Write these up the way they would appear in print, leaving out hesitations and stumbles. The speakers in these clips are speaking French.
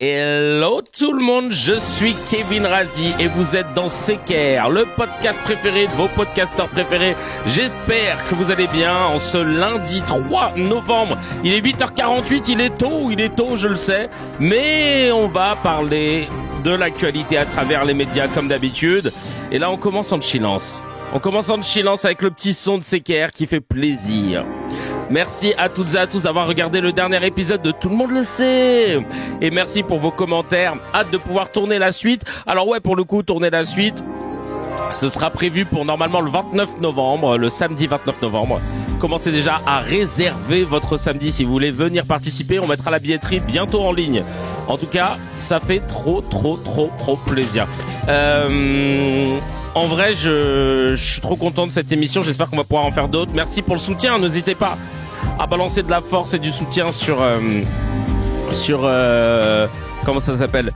Hello tout le monde, je suis Kevin Razi et vous êtes dans CKR, le podcast préféré de vos podcasteurs préférés. J'espère que vous allez bien en ce lundi 3 novembre. Il est 8h48, il est tôt, je le sais, mais on va parler de l'actualité à travers les médias comme d'habitude. Et là on commence en chillance. On commence en chillance avec le petit son de CKR qui fait plaisir. Merci à toutes et à tous d'avoir regardé le dernier épisode de Tout le monde le sait. Et merci pour vos commentaires. Hâte de pouvoir tourner la suite. Alors ouais, pour le coup, tourner la suite, ce sera prévu pour normalement le 29 novembre, le samedi 29 novembre. Commencez déjà à réserver votre samedi si vous voulez venir participer. On mettra la billetterie bientôt en ligne. En tout cas, ça fait trop plaisir. En vrai, je suis trop content de cette émission. J'espère qu'on va pouvoir en faire d'autres. Merci pour le soutien. N'hésitez pas à balancer de la force et du soutien sur comment ça s'appelle,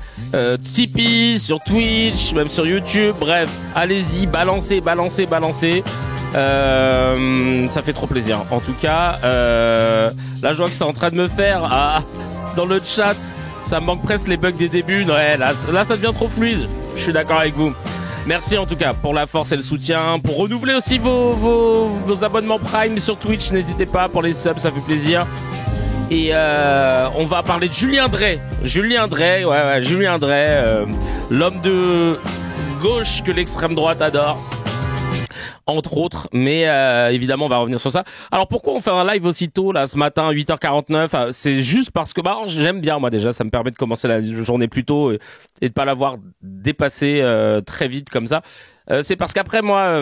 Tipeee, sur Twitch, même sur YouTube. Bref, allez-y, balancez. Ça fait trop plaisir. En tout cas, la joie que c'est en train de me faire dans le chat, ça me manque presque les bugs des débuts. Ouais, là, ça devient trop fluide. Je suis d'accord avec vous. Merci en tout cas pour la force et le soutien. Pour renouveler aussi vos abonnements Prime sur Twitch, n'hésitez pas, pour les subs, ça fait plaisir. Et on va parler de Julien Drey. Julien Drey, l'homme de gauche que l'extrême droite adore, entre autres, mais évidemment on va revenir sur ça. Alors pourquoi on fait un live aussitôt là ce matin à 8h49 ? C'est juste parce que j'aime bien, moi déjà, ça me permet de commencer la journée plus tôt et de pas l'avoir dépassé très vite comme ça. C'est parce qu'après moi,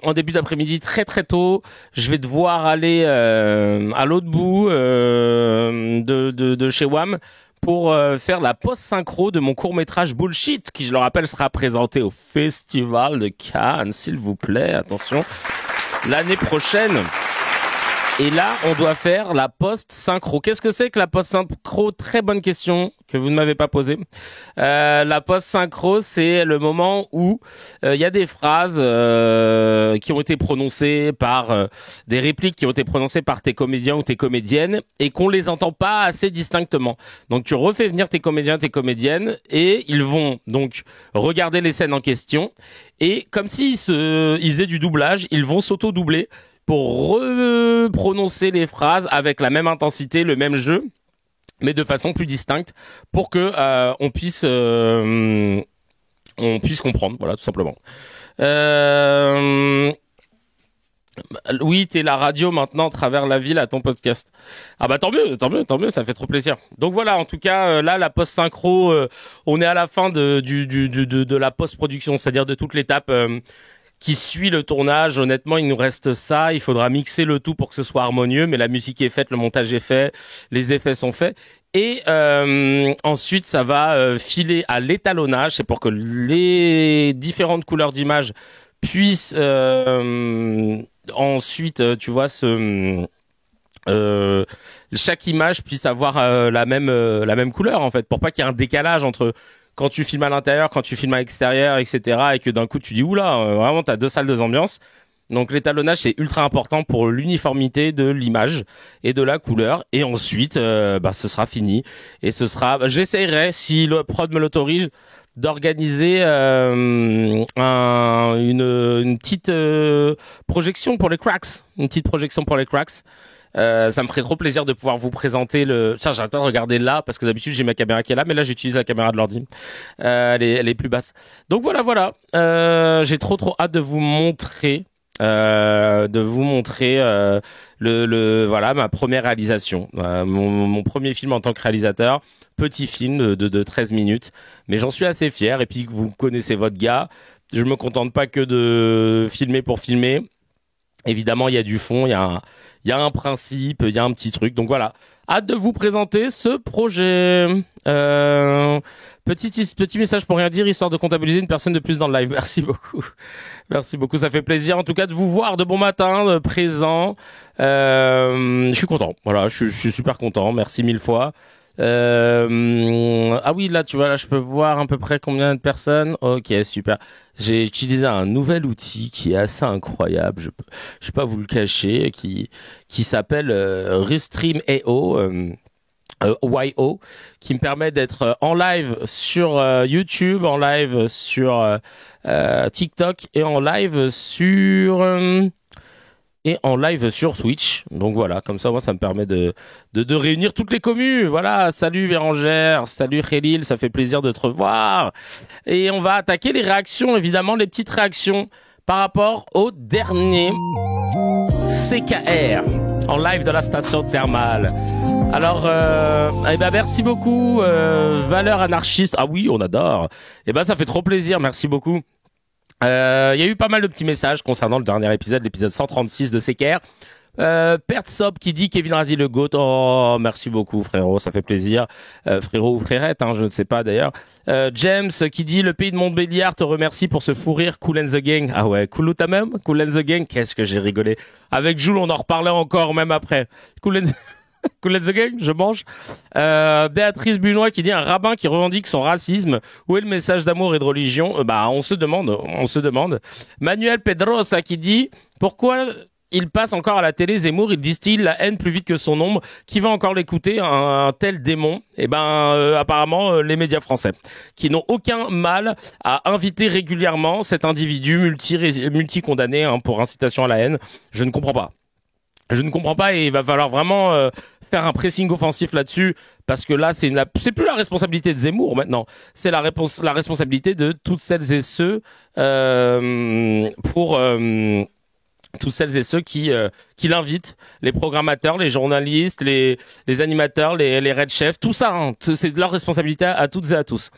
en début d'après-midi, très tôt, je vais devoir aller à l'autre bout de chez WAM pour faire la post-synchro de mon court-métrage Bullshit, qui, je le rappelle, sera présenté au Festival de Cannes, s'il vous plaît, attention, l'année prochaine. Et là, on doit faire la post-synchro. Qu'est-ce que c'est que la post-synchro ? Très bonne question que vous ne m'avez pas posée. La post-synchro, c'est le moment où il y a des phrases qui ont été prononcées par des répliques qui ont été prononcées par tes comédiens ou tes comédiennes et qu'on les entend pas assez distinctement. Donc tu refais venir tes comédiens, tes comédiennes et ils vont donc regarder les scènes en question et comme s'ils faisaient du doublage, ils vont s'auto-doubler pour reprononcer les phrases avec la même intensité, le même jeu, mais de façon plus distincte, pour que on puisse comprendre, voilà, tout simplement. Oui, t'es la radio maintenant à travers la ville à ton podcast. Ah bah tant mieux, ça fait trop plaisir. Donc voilà, en tout cas, là, la post-synchro, on est à la fin de la post-production, c'est-à-dire de toute l'étape qui suit le tournage. Honnêtement, il nous reste ça. Il faudra mixer le tout pour que ce soit harmonieux, mais la musique est faite, le montage est fait, les effets sont faits. Et ensuite, ça va filer à l'étalonnage. C'est pour que les différentes couleurs d'image puissent ensuite, tu vois, chaque image puisse avoir la même couleur, en fait, pour pas qu'il y ait un décalage entre quand tu filmes à l'intérieur, quand tu filmes à l'extérieur, etc., et que d'un coup tu dis oula, vraiment t'as deux salles, deux ambiances. Donc l'étalonnage c'est ultra important pour l'uniformité de l'image et de la couleur. Et ensuite, ce sera fini et j'essaierai, si le prod me l'autorise, d'organiser une petite projection pour les cracks, ça me ferait trop plaisir de pouvoir vous présenter Tiens, j'arrête pas de regarder là parce que d'habitude j'ai ma caméra qui est là, mais là j'utilise la caméra de l'ordi. Elle est plus basse. Donc voilà. J'ai trop hâte de vous montrer, voilà, ma première réalisation, mon premier film en tant que réalisateur. Petit film de 13 minutes, mais j'en suis assez fier. Et puis vous connaissez votre gars. Je me contente pas que de filmer pour filmer. Évidemment, il y a du fond, il y a un principe, il y a un petit truc. Donc voilà, hâte de vous présenter ce projet. Petit message pour rien dire, histoire de comptabiliser une personne de plus dans le live. Merci beaucoup, ça fait plaisir en tout cas de vous voir de bon matin, présent. Je suis content, voilà, je suis super content. Merci mille fois. Ah oui, là, tu vois, là, je peux voir à peu près combien de personnes. Ok, super. J'ai utilisé un nouvel outil qui est assez incroyable. Je peux pas vous le cacher, qui s'appelle Restream.io. YO, qui me permet d'être en live sur YouTube, en live sur TikTok et en live sur Twitch. Donc voilà, comme ça moi ça me permet de réunir toutes les communes. Voilà, salut Bérangère, salut Khalil, ça fait plaisir de te revoir. Et on va attaquer les réactions, évidemment les petites réactions par rapport au dernier CKR en live de la station thermale. Alors, merci beaucoup, Valeur Anarchiste. Ah oui, on adore. Ça fait trop plaisir, merci beaucoup. Il y a eu pas mal de petits messages concernant le dernier épisode, l'épisode 136 de CKR. Pertsop qui dit Kevin Razi le GOAT. Oh, merci beaucoup, frérot, ça fait plaisir. Frérot ou frérette, je ne sais pas d'ailleurs. James qui dit le pays de Montbéliard te remercie pour ce fou rire. Cool and the Gang. Ah ouais, cool ou ta même? Cool and the Gang. Qu'est-ce que j'ai rigolé. Avec Jules, on en reparlait encore même après. Cool and Cool and the Gang, je mange. Béatrice Bunois qui dit un rabbin qui revendique son racisme. Où est le message d'amour et de religion? On se demande. Manuel Pedrosa qui dit pourquoi il passe encore à la télé Zemmour, il distille la haine plus vite que son ombre. Qui va encore l'écouter, un tel démon? Apparemment les médias français, qui n'ont aucun mal à inviter régulièrement cet individu multi-condamné pour incitation à la haine. Je ne comprends pas et il va falloir vraiment faire un pressing offensif là-dessus parce que là c'est plus la responsabilité de Zemmour maintenant, c'est la responsabilité de toutes celles et ceux tous celles et ceux qui l'invitent, les programmateurs, les journalistes, les animateurs, les red chefs, tout ça, c'est de leur responsabilité à toutes et à tous.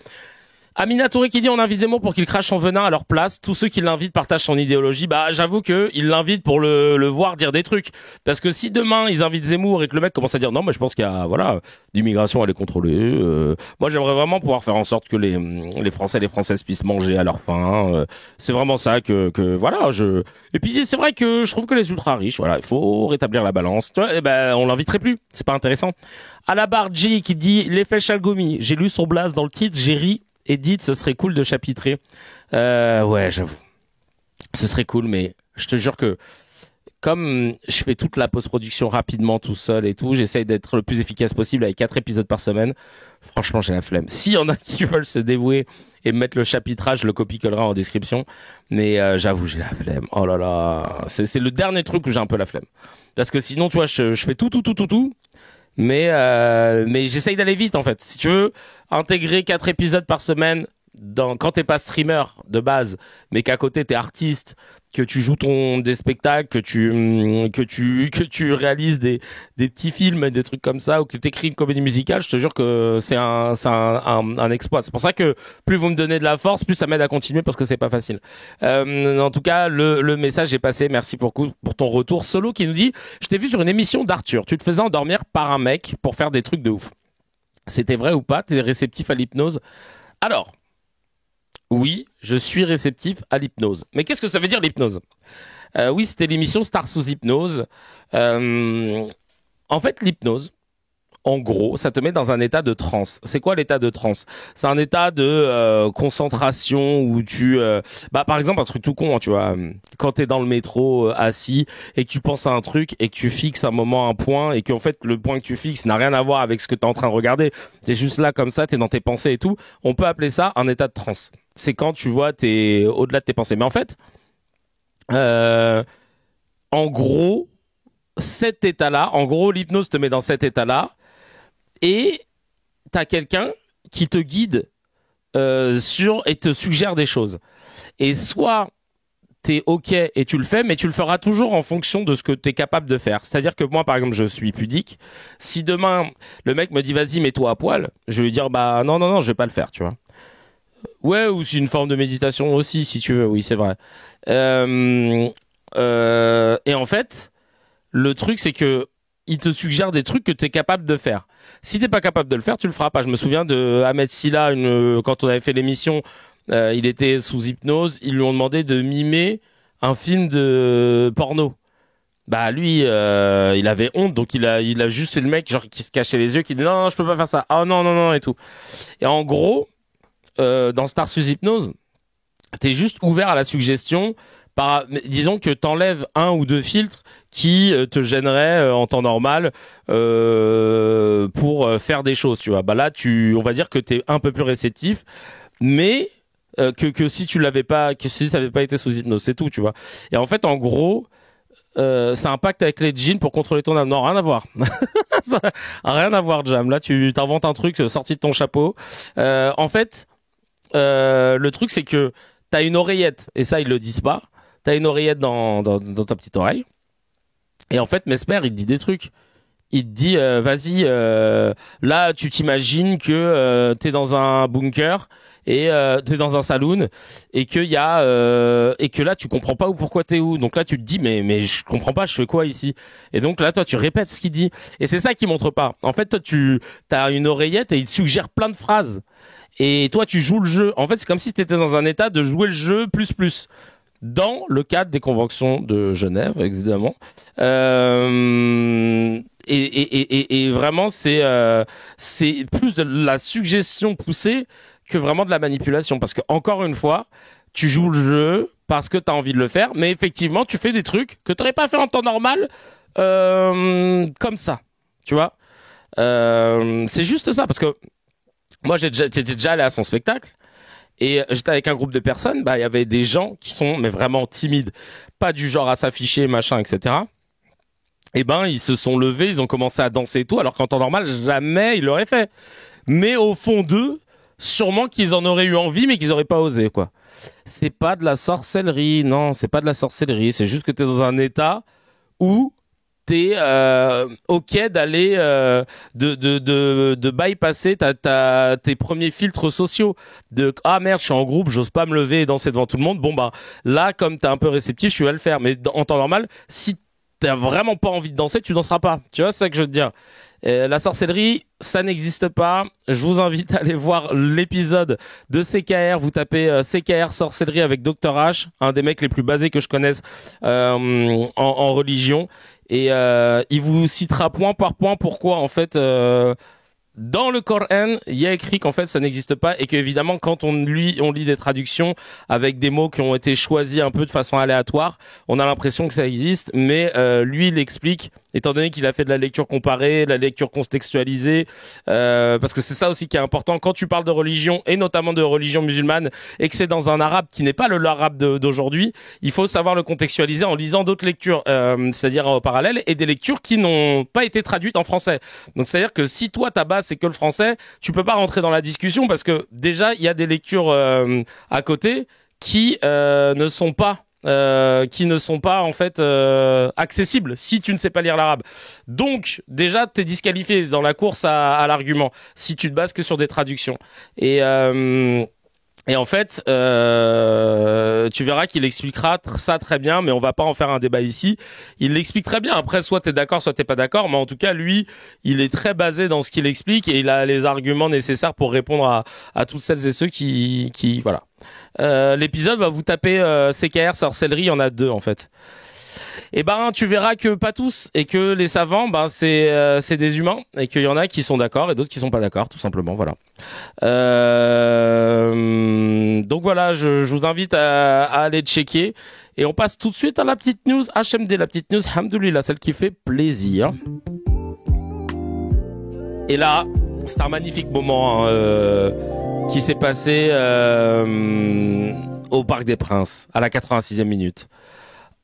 Amina Touré qui dit on invite Zemmour pour qu'il crache son venin à leur place. Tous ceux qui l'invitent partagent son idéologie. J'avoue que ils l'invitent pour le voir dire des trucs. Parce que si demain ils invitent Zemmour et que le mec commence à dire non, je pense qu'il y a l'immigration elle est contrôlée. Moi j'aimerais vraiment pouvoir faire en sorte que les Français et les Françaises puissent manger à leur faim. C'est vraiment ça que Et puis c'est vrai que je trouve que les ultra riches, il faut rétablir la balance. On l'inviterait plus. C'est pas intéressant. À la barre G qui dit l'effet Chalgomi. J'ai lu son blast dans le titre, j'ai ri. Et dites, ce serait cool de chapitrer. Ouais, j'avoue. Ce serait cool, mais je te jure que comme je fais toute la post-production rapidement tout seul et tout, j'essaye d'être le plus efficace possible avec 4 épisodes par semaine. Franchement, j'ai la flemme. S'il y en a qui veulent se dévouer et mettre le chapitrage, je le copie-collerai en description. Mais j'avoue, j'ai la flemme. Oh là là. C'est le dernier truc où j'ai un peu la flemme. Parce que sinon, tu vois, je fais tout. Mais j'essaye d'aller vite en fait. Si tu veux intégrer 4 épisodes par semaine quand t'es pas streamer de base, mais qu'à côté t'es artiste, que tu joues des spectacles, que tu réalises des petits films, des trucs comme ça, ou que t'écris une comédie musicale, je te jure que c'est un exploit. C'est pour ça que plus vous me donnez de la force, plus ça m'aide à continuer parce que c'est pas facile. En tout cas, le message est passé. Merci pour ton retour. Solo qui nous dit je t'ai vu sur une émission d'Arthur. Tu te faisais endormir par un mec pour faire des trucs de ouf. C'était vrai ou pas? T'es réceptif à l'hypnose? Alors. Oui, je suis réceptif à l'hypnose. Mais qu'est-ce que ça veut dire l'hypnose? Oui, c'était l'émission Star sous hypnose. En fait, l'hypnose, en gros, ça te met dans un état de transe. C'est quoi l'état de transe? C'est un état de concentration où par exemple, un truc tout con, tu vois, quand t'es dans le métro assis et que tu penses à un truc et que tu fixes un moment un point et qu'en fait le point que tu fixes n'a rien à voir avec ce que t'es en train de regarder. T'es juste là comme ça, t'es dans tes pensées et tout. On peut appeler ça un état de transe. C'est quand tu vois t'es au-delà de tes pensées. Mais en fait, en gros, cet état-là, l'hypnose te met dans cet état-là. Et t'as quelqu'un qui te guide et te suggère des choses. Et soit t'es ok et tu le fais, mais tu le feras toujours en fonction de ce que t'es capable de faire. C'est-à-dire que moi, par exemple, je suis pudique. Si demain le mec me dit vas-y mets-toi à poil, je vais lui dire non, je vais pas le faire, tu vois. Ouais, ou c'est une forme de méditation aussi, si tu veux. Oui, c'est vrai. Et en fait, le truc c'est que il te suggère des trucs que tu es capable de faire. Si t'es pas capable de le faire, tu le feras pas. Je me souviens de Ahmed Silla, quand on avait fait l'émission, il était sous hypnose, ils lui ont demandé de mimer un film de porno. Lui, il avait honte, donc il a juste fait le mec genre qui se cachait les yeux, qui dit non, je peux pas faire ça. Ah non et tout. Et en gros, dans Star sous hypnose, t'es juste ouvert à la suggestion Mais disons que t'enlèves un ou deux filtres qui te gêneraient en temps normal pour faire des choses, tu vois. Bah là, on va dire que t'es un peu plus réceptif, mais que si tu l'avais pas, que si ça avait pas été sous hypnose, c'est tout, tu vois. Et en fait, en gros, ça impacte avec les jeans pour contrôler ton âme. Non, rien à voir. Ça a rien à voir, Jam. Là, tu t'inventes un truc sorti de ton chapeau. En fait, le truc, c'est que t'as une oreillette, et ça, ils le disent pas. T'as une oreillette dans ta petite oreille. Et en fait, Mesmer, il te dit des trucs. Il te dit, vas-y, là, tu t'imagines que t'es dans un bunker et t'es dans un saloon et qu'il y a et que là tu comprends pas pourquoi t'es où. Donc là tu te dis mais je comprends pas, je fais quoi ici. Et donc là toi tu répètes ce qu'il dit et c'est ça qu'il montre pas. En fait toi t'as une oreillette et il te suggère plein de phrases et toi tu joues le jeu. En fait c'est comme si t'étais dans un état de jouer le jeu plus dans le cadre des conventions de Genève évidemment. Et vraiment c'est plus de la suggestion poussée que vraiment de la manipulation, parce que encore une fois tu joues le jeu parce que t'as envie de le faire, mais effectivement tu fais des trucs que t'aurais pas fait en temps normal comme ça, tu vois. C'est juste ça, parce que moi j'étais déjà allé à son spectacle et j'étais avec un groupe de personnes, bah il y avait des gens qui sont mais vraiment timides, pas du genre à s'afficher machin etc. Et ben ils se sont levés, ils ont commencé à danser et tout, alors qu'en temps normal jamais ils l'auraient fait, mais au fond d'eux sûrement qu'ils en auraient eu envie, mais qu'ils n'auraient pas osé, quoi. C'est pas de la sorcellerie, non, c'est pas de la sorcellerie. C'est juste que t'es dans un état où t'es ok d'aller de bypasser tes premiers filtres sociaux. De ah merde, je suis en groupe, j'ose pas me lever et danser devant tout le monde. Bon bah là, comme t'es un peu réceptif, tu vas le faire. Mais en temps normal, si t'as vraiment pas envie de danser, tu danseras pas. Tu vois, c'est ça que je veux te dire. La sorcellerie, ça n'existe pas. Je vous invite à aller voir l'épisode de CKR. Vous tapez CKR sorcellerie avec Dr H, un des mecs les plus basés que je connaisse en religion. Et il vous citera point par point pourquoi en fait dans le Coran, il y a écrit qu'en fait ça n'existe pas et qu'évidemment quand on lit des traductions avec des mots qui ont été choisis un peu de façon aléatoire, on a l'impression que ça existe, mais lui il explique, étant donné qu'il a fait de la lecture comparée, de la lecture contextualisée, parce que c'est ça aussi qui est important quand tu parles de religion et notamment de religion musulmane et que c'est dans un arabe qui n'est pas l'arabe d'aujourd'hui, il faut savoir le contextualiser en lisant d'autres lectures, c'est-à-dire en parallèle et des lectures qui n'ont pas été traduites en français. Donc c'est-à-dire que si toi ta base c'est que le français, tu peux pas rentrer dans la discussion parce que déjà il y a des lectures à côté qui ne sont pas en fait accessibles si tu ne sais pas lire l'arabe. Donc déjà t'es disqualifié dans la course à l'argument si tu te bases que sur des traductions. Et en fait, tu verras qu'il expliquera ça très bien, mais on va pas en faire un débat ici. Il l'explique très bien. Après, soit t'es d'accord, soit t'es pas d'accord, mais en tout cas, lui, il est très basé dans ce qu'il explique et il a les arguments nécessaires pour répondre à toutes celles et ceux qui voilà. L'épisode va vous taper CKR sorcellerie, il y en a 2 en fait. Et ben tu verras que pas tous et que les savants c'est des humains et qu'il y en a qui sont d'accord et d'autres qui sont pas d'accord tout simplement, voilà. Donc voilà, je vous invite à aller checker et on passe tout de suite à la petite news HMD, la petite news Hamdoulillah, celle qui fait plaisir. Et là, c'est un magnifique moment qui s'est passé au Parc des Princes à la 86e minute.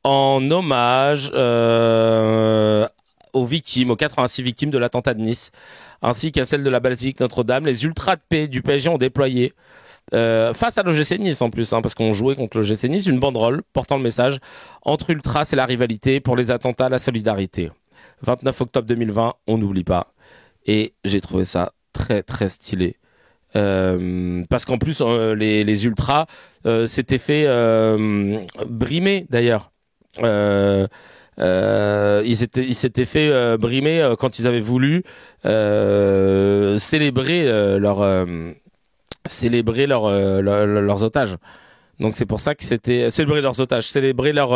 En hommage aux victimes, aux 86 victimes de l'attentat de Nice, ainsi qu'à celles de la basilique Notre-Dame. Les ultras de paix du PSG ont déployé, face à l'OGC Nice en plus, parce qu'on jouait contre l'OGC Nice, une banderole portant le message « Entre ultras, c'est la rivalité, pour les attentats, la solidarité ». 29 octobre 2020, on n'oublie pas. Et j'ai trouvé ça très très stylé. Parce qu'en plus, les ultras s'étaient fait brimer d'ailleurs. Ils s'étaient fait brimer quand ils avaient voulu célébrer leurs otages. Donc c'est pour ça que c'était célébrer leurs otages, célébrer leur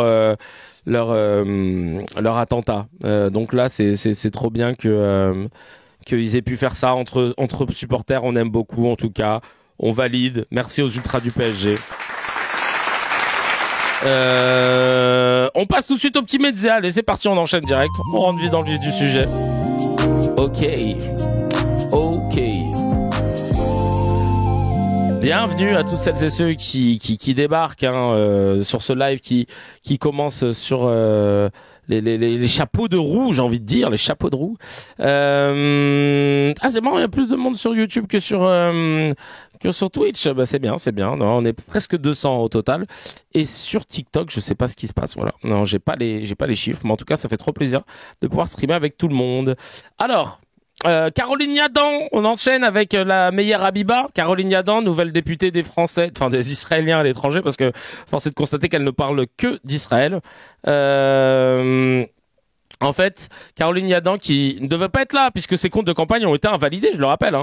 attentat. Donc là c'est trop bien que qu'ils aient pu faire ça entre supporters. On aime beaucoup, en tout cas on valide. Merci aux ultras du PSG. On passe tout de suite au petit média. Allez, c'est parti, on enchaîne direct. On rentre vite dans le vif du sujet. Ok. Bienvenue à tous celles et ceux qui débarquent sur ce live qui commence sur les chapeaux de roue, j'ai envie de dire, les chapeaux de roue. C'est marrant, il y a plus de monde sur YouTube que sur Twitch. Bah c'est bien. Non, on est presque 200 au total. Et sur TikTok, je sais pas ce qui se passe. Voilà. Non, j'ai pas les chiffres, mais en tout cas, ça fait trop plaisir de pouvoir streamer avec tout le monde. Alors. Caroline Yadan, on enchaîne avec la meilleure Habiba. Caroline Yadan, nouvelle députée des Français, enfin des Israéliens à l'étranger, parce que force est de constater qu'elle ne parle que d'Israël. En fait, Caroline Yadan, qui ne devait pas être là, puisque ses comptes de campagne ont été invalidés, je le rappelle,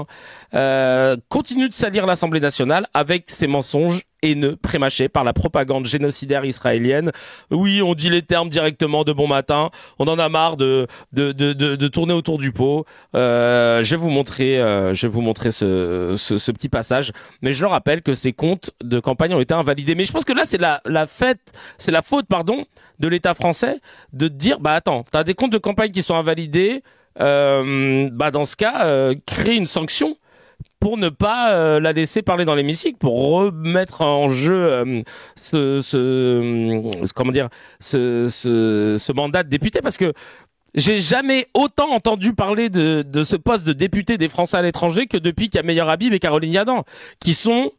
continue de salir l'Assemblée nationale avec ses mensonges haineux, prémâchés par la propagande génocidaire israélienne. Oui, on dit les termes directement de bon matin. On en a marre de tourner autour du pot. Je vais vous montrer ce petit passage. Mais je le rappelle que ces comptes de campagne ont été invalidés. Mais je pense que là, c'est la faute, de l'État français de dire, attends, t'as des comptes de campagne qui sont invalidés. Dans ce cas, créer une sanction pour ne pas la laisser parler dans l'hémicycle, pour remettre en jeu ce mandat de député, parce que j'ai jamais autant entendu parler de ce poste de député des Français à l'étranger que depuis qu'il y a Meyer Habib et Caroline Yadan, qui sont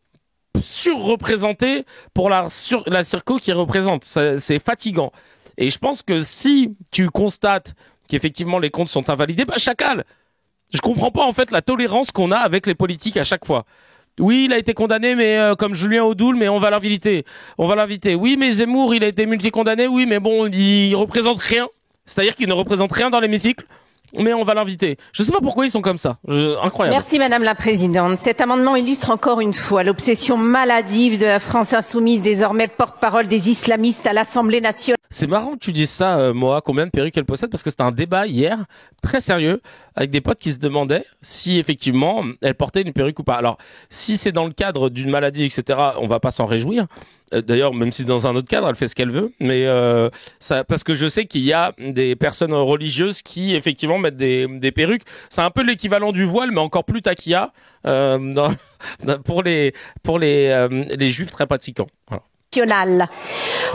surreprésentés pour la circo qu'ils représentent. C'est fatigant. Et je pense que si tu constates qu'effectivement les comptes sont invalidés, chacal. Je comprends pas en fait la tolérance qu'on a avec les politiques à chaque fois. Oui, il a été condamné, mais comme Julien Audoul, mais on va l'inviter. Oui, mais Zemmour, il a été multicondamné. Oui, mais bon, il représente rien. C'est-à-dire qu'il ne représente rien dans l'hémicycle. Mais on va l'inviter. Je sais pas pourquoi ils sont comme ça. Incroyable. Merci Madame la Présidente. Cet amendement illustre encore une fois l'obsession maladive de la France insoumise, désormais porte-parole des islamistes à l'Assemblée nationale. C'est marrant que tu dises ça, Moa, combien de perruques elle possède, parce que c'était un débat hier, très sérieux, avec des potes qui se demandaient si effectivement elle portait une perruque ou pas. Alors, si c'est dans le cadre d'une maladie, etc., on va pas s'en réjouir. D'ailleurs, même si dans un autre cadre, elle fait ce qu'elle veut, mais parce que je sais qu'il y a des personnes religieuses qui effectivement mettent des perruques. C'est un peu l'équivalent du voile, mais encore plus taquilla pour les juifs très pratiquants. Voilà.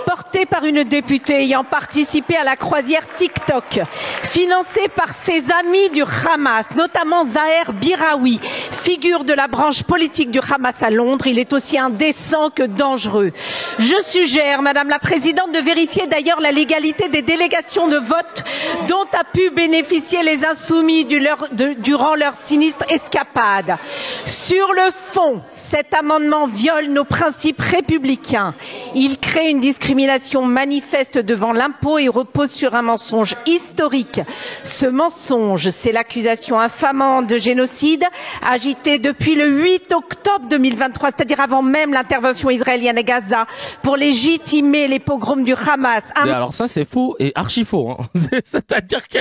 Porté par une députée ayant participé à la croisière TikTok, financée par ses amis du Hamas, notamment Zaher Biraoui, figure de la branche politique du Hamas à Londres. Il est aussi indécent que dangereux. Je suggère, Madame la Présidente, de vérifier d'ailleurs la légalité des délégations de vote dont a pu bénéficier les insoumis durant leur sinistre escapade. Sur le fond, cet amendement viole nos principes républicains. Il crée une discrimination manifeste devant l'impôt et repose sur un mensonge historique. Ce mensonge, c'est l'accusation infamante de génocide agitée depuis le 8 octobre 2023, c'est-à-dire avant même l'intervention israélienne à Gaza, pour légitimer les pogroms du Hamas. Mais alors ça, c'est faux et archi faux. C'est-à-dire que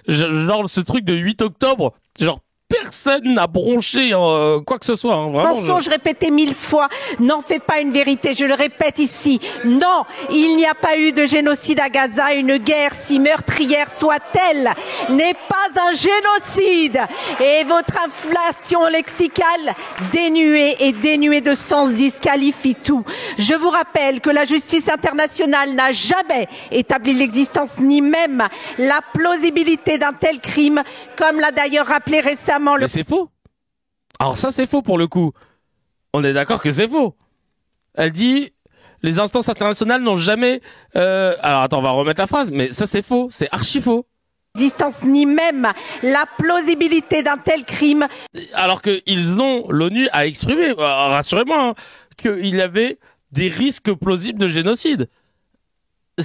genre ce truc de 8 octobre, genre personne n'a bronché quoi que ce soit. Vraiment, mensonge répété 1000 fois n'en fait pas une vérité. Je le répète ici. Non, il n'y a pas eu de génocide à Gaza. Une guerre, si meurtrière soit-elle, n'est pas un génocide. Et votre inflation lexicale dénuée de sens disqualifie tout. Je vous rappelle que la justice internationale n'a jamais établi l'existence ni même la plausibilité d'un tel crime, comme l'a d'ailleurs rappelé récemment. Mais c'est faux. Alors ça, c'est faux pour le coup. On est d'accord que c'est faux. Elle dit, les instances internationales n'ont jamais... Alors attends, on va remettre la phrase, mais ça c'est faux, c'est archi faux. Existence ni même la plausibilité d'un tel crime. Alors que l'ONU a exprimé, rassurez-moi, qu'il y avait des risques plausibles de génocide.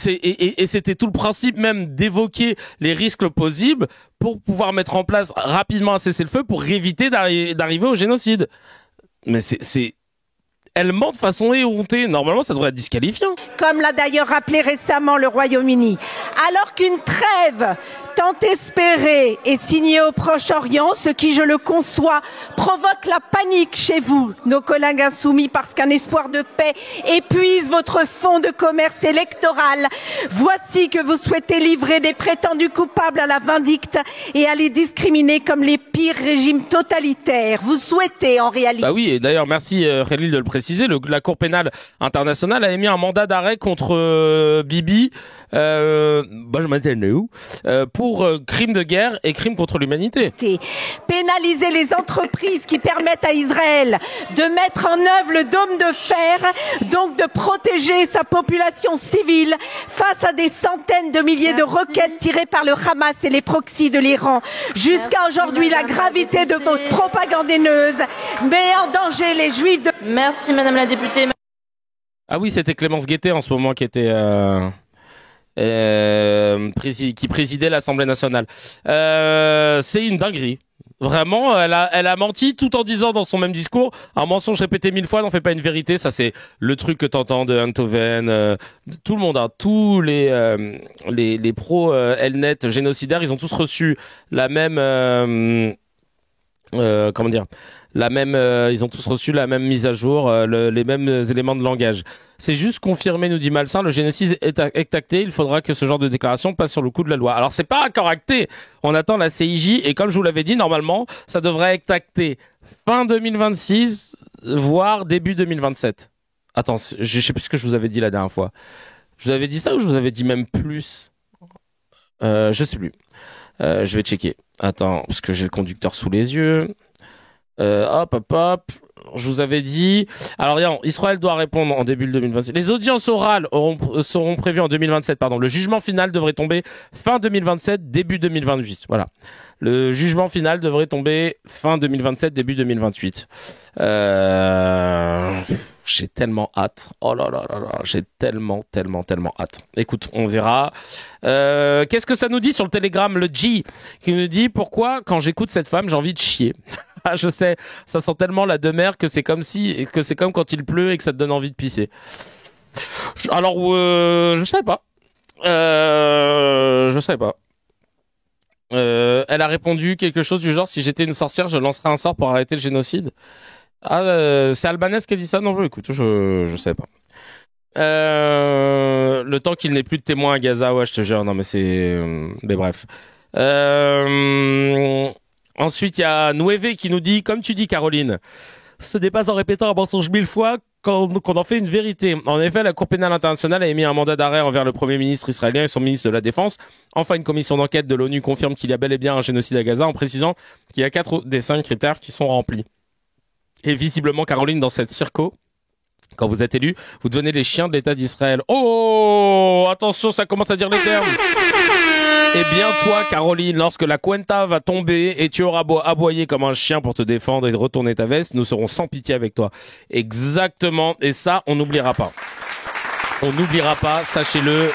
Et c'était tout le principe même d'évoquer les risques possibles pour pouvoir mettre en place rapidement un cessez-le-feu pour éviter d'arriver au génocide. Mais elle ment de façon éhontée. Normalement, ça devrait être disqualifiant. Comme l'a d'ailleurs rappelé récemment le Royaume-Uni. Alors qu'une trêve tant espéré et signé au Proche-Orient, ce qui, je le conçois, provoque la panique chez vous, nos collègues insoumis, parce qu'un espoir de paix épuise votre fonds de commerce électoral. Voici que vous souhaitez livrer des prétendus coupables à la vindicte et à les discriminer comme les pires régimes totalitaires. Vous souhaitez en réalité... Bah oui, et d'ailleurs, merci Khalil de le préciser, la Cour pénale internationale a émis un mandat d'arrêt contre Bibi, pour crimes de guerre et crimes contre l'humanité. Pénaliser les entreprises qui permettent à Israël de mettre en œuvre le dôme de fer, donc de protéger sa population civile face à des centaines de milliers de roquettes tirées par le Hamas et les proxys de l'Iran. Jusqu'à aujourd'hui, la gravité de votre propagande haineuse met en danger les Juifs de... Merci Madame la députée. Ah oui, c'était Clémence Guettet en ce moment qui était... qui présidait l'Assemblée nationale. C'est une dinguerie. Vraiment, elle a menti tout en disant dans son même discours un mensonge répété 1000 fois n'en fait pas une vérité. Ça, c'est le truc que t'entends de Enthoven, tout le monde, hein, tous les pros Elnet génocidaires, ils ont tous reçu la même ils ont tous reçu la même mise à jour, les mêmes éléments de langage. C'est juste confirmé, nous dit Malsain, le génocide est acté, il faudra que ce genre de déclaration passe sur le coup de la loi. Alors c'est pas encore acté, on attend la CIJ, et comme je vous l'avais dit, normalement, ça devrait être acté fin 2026, voire début 2027. Attends, je sais plus ce que je vous avais dit la dernière fois. Je vous avais dit ça ou je vous avais dit même plus? Je sais plus. Je vais checker. Attends, parce que j'ai le conducteur sous les yeux. Hop. Je vous avais dit. Alors, Israël doit répondre en début de 2027. Les audiences orales seront prévues en 2027, pardon. Le jugement final devrait tomber fin 2027, début 2028. Voilà. Le jugement final devrait tomber fin 2027, début 2028. J'ai tellement hâte. Oh là là là là. J'ai tellement hâte. Écoute, on verra. Qu'est-ce que ça nous dit sur le Telegram, le G, qui nous dit pourquoi, quand j'écoute cette femme, j'ai envie de chier. Ah, je sais, ça sent tellement la demeure que c'est comme quand il pleut et que ça te donne envie de pisser. Alors, je sais pas. Elle a répondu quelque chose du genre, si j'étais une sorcière, je lancerais un sort pour arrêter le génocide. Ah, c'est Albanese qui a dit ça? Non, écoute, je sais pas. Le temps qu'il n'ait plus de témoins à Gaza, ouais, je te jure, non, mais bref. Ensuite, il y a Nueve qui nous dit, comme tu dis, Caroline, se dépasse en répétant un mensonge 1000 fois qu'on en fait une vérité. En effet, la Cour pénale internationale a émis un mandat d'arrêt envers le Premier ministre israélien et son ministre de la Défense. Enfin, une commission d'enquête de l'ONU confirme qu'il y a bel et bien un génocide à Gaza en précisant qu'il y a 4 des 5 critères qui sont remplis. Et visiblement, Caroline, dans cette circo, quand vous êtes élu, vous devenez les chiens de l'État d'Israël. Oh, attention, ça commence à dire les termes. Eh bien, toi, Caroline, lorsque la Cuenta va tomber et tu auras beau aboyer comme un chien pour te défendre et retourner ta veste, nous serons sans pitié avec toi. Exactement. Et ça, on n'oubliera pas. On n'oubliera pas, sachez-le.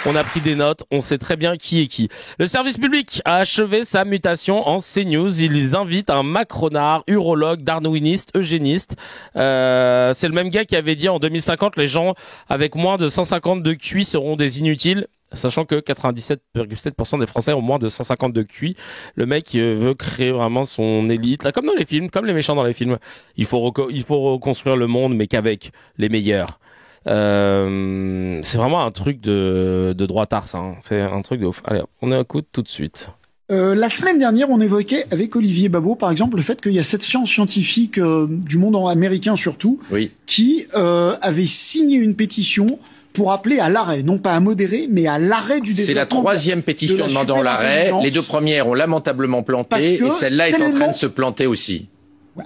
On a pris des notes, on sait très bien qui est qui. Le service public a achevé sa mutation en CNews. Ils invitent un macronard, urologue, darwiniste, eugéniste. C'est le même gars qui avait dit en 2050, les gens avec moins de 150 de QI seront des inutiles. Sachant que 97,7% des Français ont moins de 150 de QI. Le mec veut créer vraiment son élite, là, comme dans les films, comme les méchants dans les films. Il faut reconstruire le monde, mais qu'avec les meilleurs. C'est vraiment un truc de droitard, ça. Hein. C'est un truc de ouf. Allez, on écoute tout de suite. La semaine dernière, on évoquait avec Olivier Babot, par exemple, le fait qu'il y a cette science scientifique du monde américain surtout, oui, qui avait signé une pétition pour appeler à l'arrêt, non pas à modérer, mais à l'arrêt du développement. C'est la troisième pétition demandant l'arrêt. Les 2 premières ont lamentablement planté, et celle-là est en train de se planter aussi.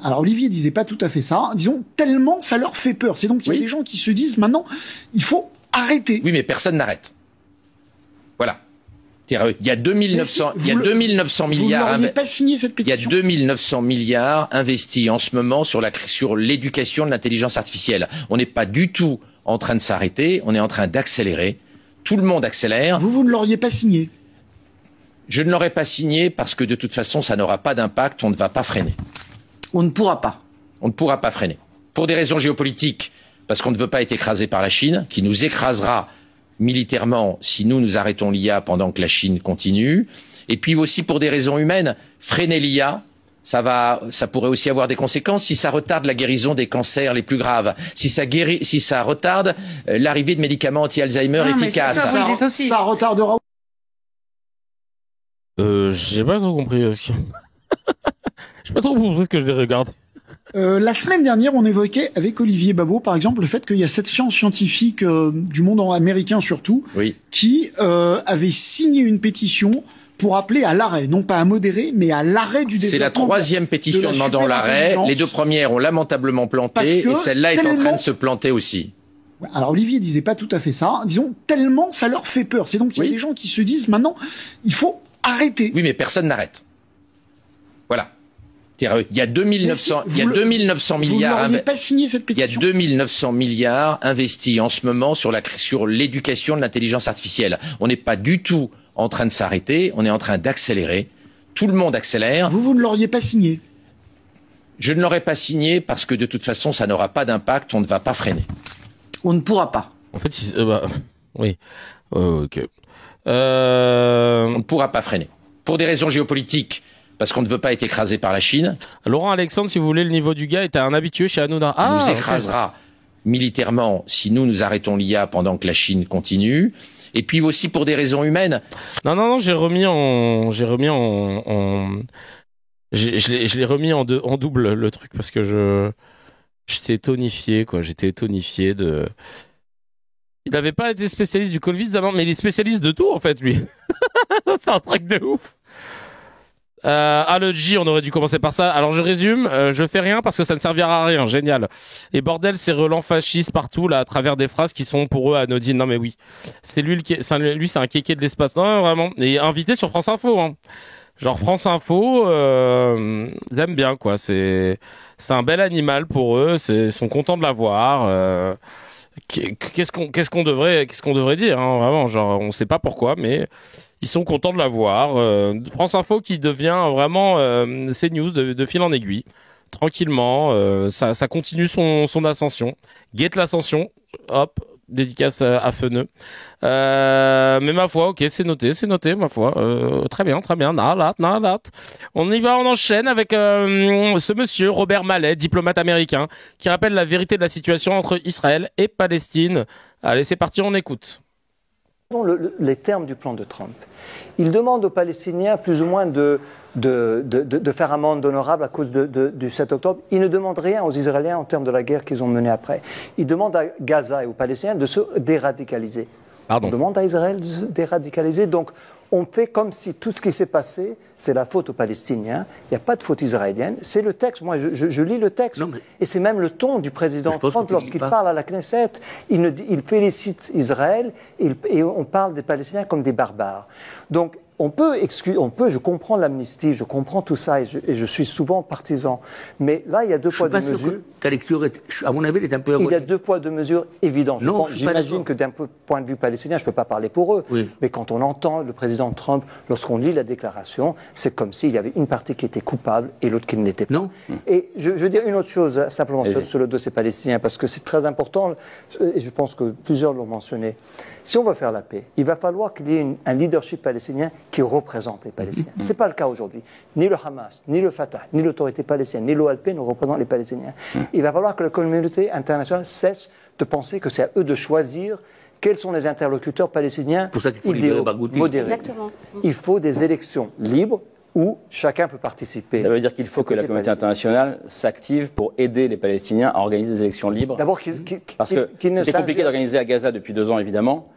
Alors Olivier disait pas tout à fait ça. Disons tellement ça leur fait peur. C'est donc il y a des gens qui se disent maintenant il faut arrêter. Oui, mais personne n'arrête. Voilà. Il y a 2900 milliards. Vous n'auriez pas signé cette pétition. Il y a 2900 milliards investis en ce moment sur l'éducation de l'intelligence artificielle. On n'est pas du tout en train de s'arrêter, on est en train d'accélérer. Tout le monde accélère. Vous ne l'auriez pas signé. Je ne l'aurais pas signé parce que de toute façon, ça n'aura pas d'impact, on ne va pas freiner. On ne pourra pas. On ne pourra pas freiner. Pour des raisons géopolitiques, parce qu'on ne veut pas être écrasé par la Chine, qui nous écrasera militairement si nous arrêtons l'IA pendant que la Chine continue. Et puis aussi pour des raisons humaines, freiner l'IA, ça pourrait aussi avoir des conséquences si ça retarde la guérison des cancers les plus graves, si ça retarde l'arrivée de médicaments anti-Alzheimer efficaces. Ça retardera. J'ai pas trop compris. J'ai pas trop compris ce que je l'ai regardé. La semaine dernière, on évoquait avec Olivier Babot, par exemple, le fait qu'il y a cette science scientifique du monde américain surtout, qui avait signé une pétition pour appeler à l'arrêt, non pas à modérer, mais à l'arrêt du développement. C'est la troisième pétition demandant l'arrêt. Les deux premières ont lamentablement planté, et celle-là est en train de se planter aussi. Alors Olivier disait pas tout à fait ça. Disons tellement ça leur fait peur. C'est donc il y a des gens qui se disent maintenant, il faut arrêter. Oui, mais personne n'arrête. Voilà. Il y a 2900 milliards. Vous n'auriez pas signé cette pétition. Il y a 2900 milliards investis en ce moment sur l'éducation de l'intelligence artificielle. On n'est pas du tout en train de s'arrêter, on est en train d'accélérer. Tout le monde accélère. Vous ne l'auriez pas signé. Je ne l'aurais pas signé parce que de toute façon, ça n'aura pas d'impact, on ne va pas freiner. On ne pourra pas. En fait, oui. Ok. On ne pourra pas freiner. Pour des raisons géopolitiques, parce qu'on ne veut pas être écrasé par la Chine. Laurent Alexandre, si vous voulez, le niveau du gars est un habitué chez Hanouna. Il nous écrasera militairement si nous arrêtons l'IA pendant que la Chine continue. Et puis aussi pour des raisons humaines. Non, je l'ai remis en double le truc parce que j'étais étonifié quoi. J'étais étonifié de. Il n'avait pas été spécialiste du Covid avant, mais il est spécialiste de tout en fait lui. C'est un truc de ouf. Le J, on aurait dû commencer par ça. Alors je résume, je fais rien parce que ça ne servira à rien. Génial. Et bordel, ces relents fascistes partout là, à travers des phrases qui sont pour eux anodines. Non mais oui, c'est lui c'est un kéké de l'espace. Non vraiment. Et invité sur France Info. Hein. Genre France Info, ils aiment bien quoi. C'est un bel animal pour eux. Ils sont contents de l'avoir. Qu'est-ce qu'on devrait dire hein, vraiment. Genre on sait pas pourquoi, mais ils sont contents de l'avoir. France Info qui devient vraiment CNews de fil en aiguille. Tranquillement, ça continue son ascension. Guette l'ascension. Hop, dédicace à Feneux. Mais ma foi, ok, c'est noté, ma foi. Très bien. Nalat. On y va, on enchaîne avec ce monsieur, Robert Mallet, diplomate américain, qui rappelle la vérité de la situation entre Israël et Palestine. Allez, c'est parti, on écoute. Les termes du plan de Trump. Il demande aux Palestiniens plus ou moins de faire un monde honorable à cause du 7 octobre. Il ne demande rien aux Israéliens en termes de la guerre qu'ils ont menée après. Il demande à Gaza et aux Palestiniens de se déradicaliser. Pardon. On demande à Israël de se déradicaliser. Donc, on fait comme si tout ce qui s'est passé, c'est la faute aux Palestiniens. Il n'y a pas de faute israélienne. C'est le texte. Moi, je lis le texte. Et c'est même le ton du président Trump lorsqu'il parle à la Knesset. Il félicite Israël et on parle des Palestiniens comme des barbares. Donc, je comprends l'amnistie, je comprends tout ça et je suis souvent partisan. Mais là, il y a deux poids, deux mesures. Ta lecture, à mon avis, elle est un peu erronée. Il y a deux poids, deux mesures évidentes. J'imagine que d'un point de vue palestinien, je ne peux pas parler pour eux. Oui. Mais quand on entend le président Trump, lorsqu'on lit la déclaration, c'est comme s'il y avait une partie qui était coupable et l'autre qui ne l'était pas. Non. Et je veux dire une autre chose, simplement sur le dossier palestinien, parce que c'est très important et je pense que plusieurs l'ont mentionné. Si on veut faire la paix, il va falloir qu'il y ait un leadership palestinien qui représente les Palestiniens. Ce n'est pas le cas aujourd'hui. Ni le Hamas, ni le Fatah, ni l'autorité palestinienne, ni l'OLP ne représentent les Palestiniens. Il va falloir que la communauté internationale cesse de penser que c'est à eux de choisir quels sont les interlocuteurs palestiniens idéaux, modérés. Exactement. Il faut des élections libres où chacun peut participer. Ça veut dire qu'il faut que la communauté internationale s'active pour aider les Palestiniens à organiser des élections libres. D'abord, parce que c'est compliqué d'organiser à Gaza depuis 2 ans, évidemment.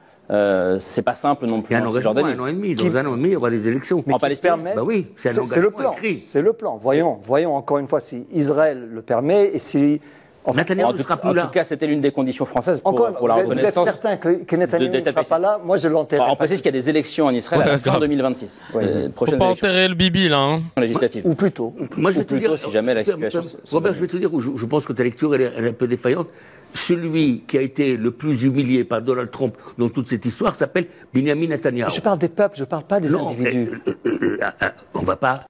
C'est pas simple non plus. Il y a un engagement, 1 an et demi. Dans 1 an et demi, il y aura des élections. Mais en Palestine, bah oui, c'est le plan. C'est le plan. Voyons encore une fois si Israël le permet et si. En tout cas, c'était l'une des conditions françaises pour la reconnaissance. Vous êtes certain que Netanyahou ne sera pas là? Moi, je l'enterre. On précise qu'il y a des élections en Israël à la fin 2026. Faut pas enterrer le bibi, là. Hein. Législative. Ou plutôt. Moi, je vais te dire, si jamais la situation. Robert, je vais te dire, je pense que ta lecture, elle est un peu défaillante. celui qui a été le plus humilié par Donald Trump dans toute cette histoire s'appelle Benjamin Netanyahu. Je parle des peuples, je parle pas des individus. On va pas...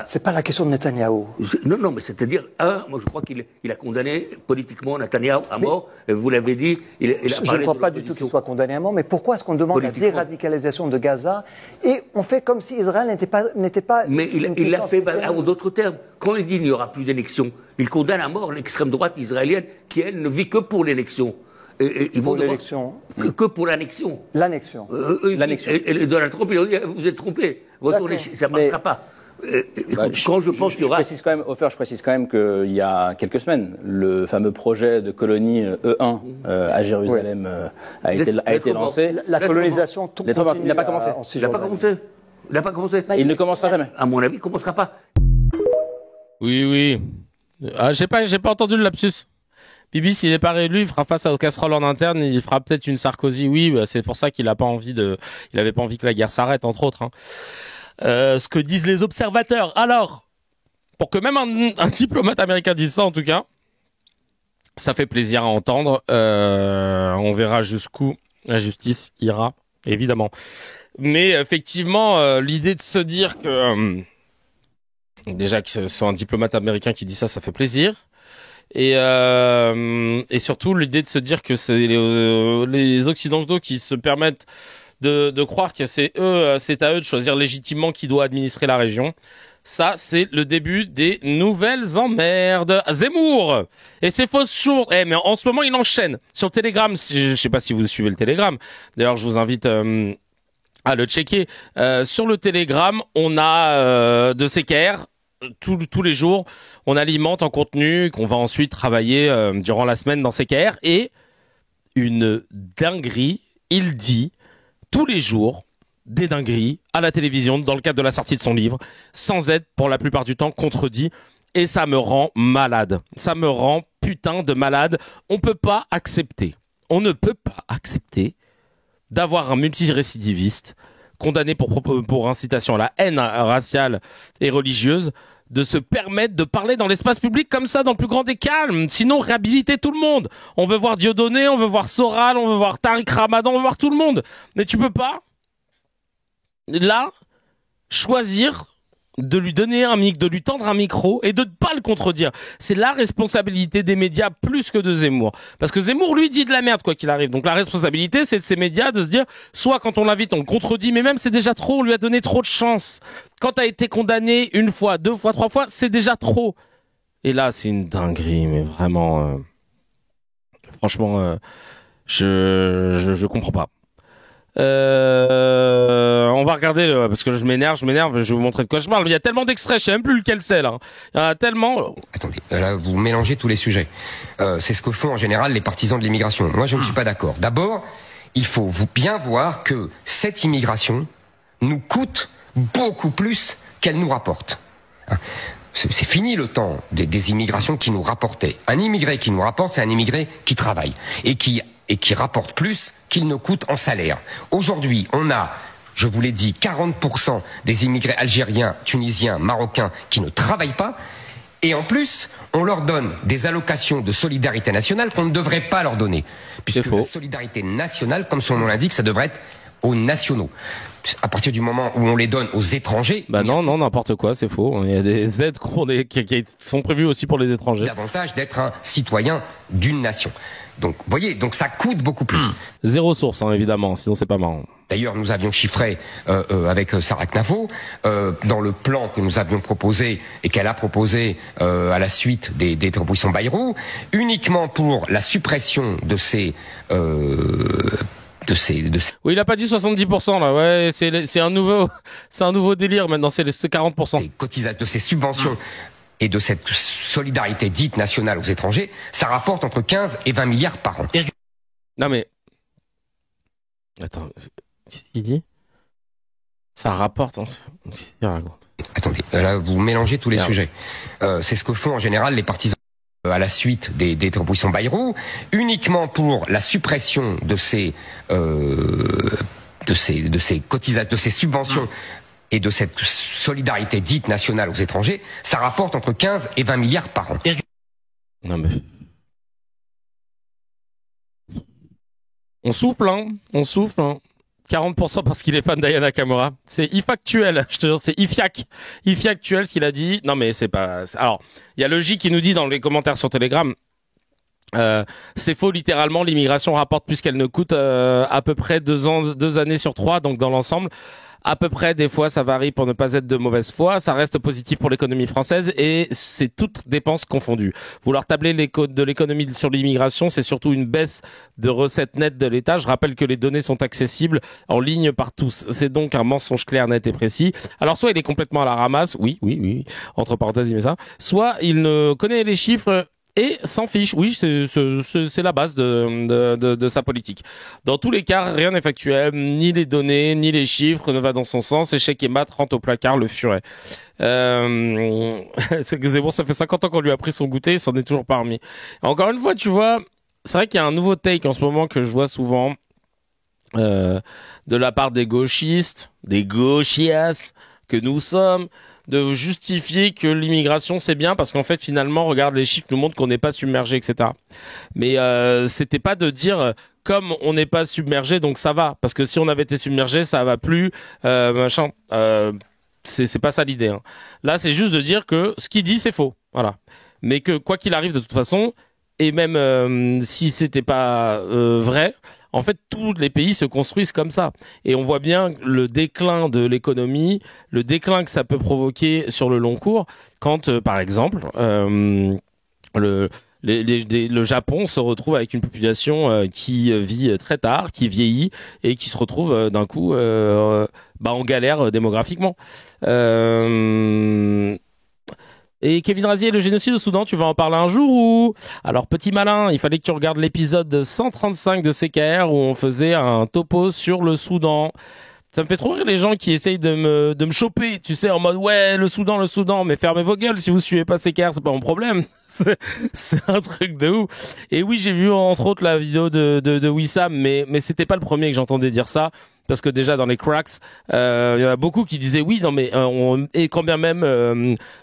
C'est pas la question de Netanyahou. Non, mais c'est-à-dire, moi je crois qu'il a condamné politiquement Netanyahou à mort, vous l'avez dit, il a je ne crois pas du tout qu'il soit condamné à mort, mais pourquoi est-ce qu'on demande la déradicalisation de Gaza et on fait comme si Israël n'était pas mais il l'a fait en d'autres termes. Quand il dit qu'il n'y aura plus d'élection, il condamne à mort l'extrême droite israélienne qui, elle, ne vit que pour l'élection. Ils vont l'élection. Que pour l'annexion. L'annexion. Et Donald Trump, il a dit, vous êtes trompé, retournez, ça ne marchera pas. Quand je pense qu'il y aura... Je précise quand même qu'il y a quelques semaines, le fameux projet de colonie E1 à Jérusalem a été lancé. La colonisation continue. Il n'a pas commencé. Il n'a pas commencé. Il ne commencera jamais. À mon avis, il ne commencera pas. Oui. Ah, j'ai pas entendu le lapsus. Bibi, s'il n'est pas réélu, il fera face aux casseroles en interne, il fera peut-être une Sarkozy. Oui, c'est pour ça qu'il avait pas envie que la guerre s'arrête, entre autres, hein. Ce que disent les observateurs. Alors, pour que même un diplomate américain dise ça, en tout cas, ça fait plaisir à entendre. On verra jusqu'où la justice ira, évidemment. Mais effectivement, l'idée de se dire que déjà que ce soit un diplomate américain qui dit ça, ça fait plaisir. Et surtout l'idée de se dire que c'est les Occidentaux qui se permettent de croire que c'est à eux de choisir légitimement qui doit administrer la région. Ça, c'est le début des nouvelles emmerdes. Zemmour et ses fausses sources. Mais en ce moment, il enchaîne sur Telegram. Je sais pas si vous suivez le Telegram. D'ailleurs, je vous invite à le checker. Sur le Telegram, on a de CKR. Tous les jours, on alimente en contenu qu'on va ensuite travailler durant la semaine dans CKR. Et une dinguerie, il dit tous les jours des dingueries à la télévision dans le cadre de la sortie de son livre, sans être pour la plupart du temps contredit. Et ça me rend malade. Ça me rend putain de malade. On ne peut pas accepter d'avoir un multirécidiviste condamné pour incitation à la haine raciale et religieuse, de se permettre de parler dans l'espace public comme ça, dans le plus grand des calmes. Sinon, réhabiliter tout le monde. On veut voir Dieudonné, on veut voir Soral, on veut voir Tariq Ramadan, on veut voir tout le monde. Mais tu peux pas, là, choisir de lui donner de lui tendre un micro et de ne pas le contredire. C'est la responsabilité des médias plus que de Zemmour. Parce que Zemmour, lui, dit de la merde quoi qu'il arrive. Donc la responsabilité, c'est de ces médias de se dire, soit quand on l'invite, on le contredit, mais même c'est déjà trop, on lui a donné trop de chance. Quand t'as été condamné une fois, deux fois, trois fois, c'est déjà trop. Et là, c'est une dinguerie, mais vraiment, franchement, je comprends pas. On va regarder parce que je m'énerve, je vais vous montrer de quoi je parle. Il y a tellement d'extraits, je sais même plus lequel c'est là. Il y en a tellement. Attendez, là vous mélangez tous les sujets. C'est ce que font en général les partisans de l'immigration. Moi je ne suis pas d'accord. D'abord, il faut bien voir que cette immigration nous coûte beaucoup plus qu'elle nous rapporte. C'est fini le temps des immigrations qui nous rapportaient. Un immigré qui nous rapporte, c'est un immigré qui travaille et qui rapporte plus qu'il ne coûte en salaire. Aujourd'hui, on a, je vous l'ai dit, 40% des immigrés algériens, tunisiens, marocains qui ne travaillent pas. Et en plus, on leur donne des allocations de solidarité nationale qu'on ne devrait pas leur donner. Puisque la solidarité nationale, comme son nom l'indique, ça devrait être aux nationaux. À partir du moment où on les donne aux étrangers... non, n'importe quoi, c'est faux. Il y a des aides qui sont prévues aussi pour les étrangers. Davantage d'être un citoyen d'une nation. Donc, vous voyez, donc ça coûte beaucoup plus. Zéro source, hein, évidemment, sinon c'est pas marrant. D'ailleurs, nous avions chiffré avec Sarah Knafo, dans le plan que nous avions proposé et qu'elle a proposé à la suite des propositions Bayrou, uniquement pour la suppression de ces... Oui, il a pas dit 70% là. Ouais, c'est un nouveau délire maintenant. C'est 40%. De ces subventions et de cette solidarité dite nationale aux étrangers, ça rapporte entre 15 et 20 milliards par an. Non mais attends, qu'est-ce qu'il dit? Ça rapporte. Attendez, là vous mélangez tous les sujets. C'est ce que font en général les partisans. À la suite des propositions Bayrou, uniquement pour la suppression de ces subventions et de cette solidarité dite nationale aux étrangers, ça rapporte entre 15 et 20 milliards par an. Non mais On souffle, hein. 40% parce qu'il est fan d'Aya Nakamura. C'est factuel, je te jure, c'est factuel ce qu'il a dit. Non mais c'est pas... Alors, il y a le J qui nous dit dans les commentaires sur Telegram, c'est faux littéralement, l'immigration rapporte plus qu'elle ne coûte à peu près 2 années sur 3, donc dans l'ensemble... À peu près, des fois, ça varie pour ne pas être de mauvaise foi. Ça reste positif pour l'économie française et c'est toutes dépenses confondues. Vouloir tabler de l'économie sur l'immigration, c'est surtout une baisse de recettes nettes de l'État. Je rappelle que les données sont accessibles en ligne par tous. C'est donc un mensonge clair, net et précis. Alors, soit il est complètement à la ramasse, oui, entre parenthèses, il met ça. Soit il ne connaît les chiffres et s'en fiche. Oui, c'est la base de sa politique. Dans tous les cas, rien n'est factuel, ni les données, ni les chiffres ne va dans son sens. Échec et mat rentre au placard le furet. C'est bon, ça fait 50 ans qu'on lui a pris son goûter, il s'en est toujours pas remis. Encore une fois, tu vois, c'est vrai qu'il y a un nouveau take en ce moment que je vois souvent de la part des gauchistes, des gauchias que nous sommes, de justifier que l'immigration c'est bien parce qu'en fait finalement regarde les chiffres nous montrent qu'on n'est pas submergé, etc. Mais c'était pas de dire comme on n'est pas submergé donc ça va, parce que si on avait été submergé ça va plus machin. C'est pas ça l'idée, hein. Là c'est juste de dire que ce qu'il dit c'est faux, voilà, mais que quoi qu'il arrive de toute façon, et même si c'était pas vrai, en fait, tous les pays se construisent comme ça. Et on voit bien le déclin de l'économie, le déclin que ça peut provoquer sur le long cours, quand, par exemple, le Japon se retrouve avec une population qui vit très tard, qui vieillit, et qui se retrouve d'un coup en galère démographiquement. Et Kevin Razier, le génocide au Soudan, tu vas en parler un jour ou... Alors, petit malin, il fallait que tu regardes l'épisode 135 de CKR où on faisait un topo sur le Soudan. Ça me fait trop rire les gens qui essayent de me choper, tu sais, en mode ouais, le Soudan, mais fermez vos gueules, si vous suivez pas CKR, c'est pas mon problème. C'est un truc de ouf. Et oui, j'ai vu entre autres la vidéo de Wissam, mais c'était pas le premier que j'entendais dire ça. Parce que déjà dans les cracks, il y en a beaucoup qui disaient oui, non mais et quand bien même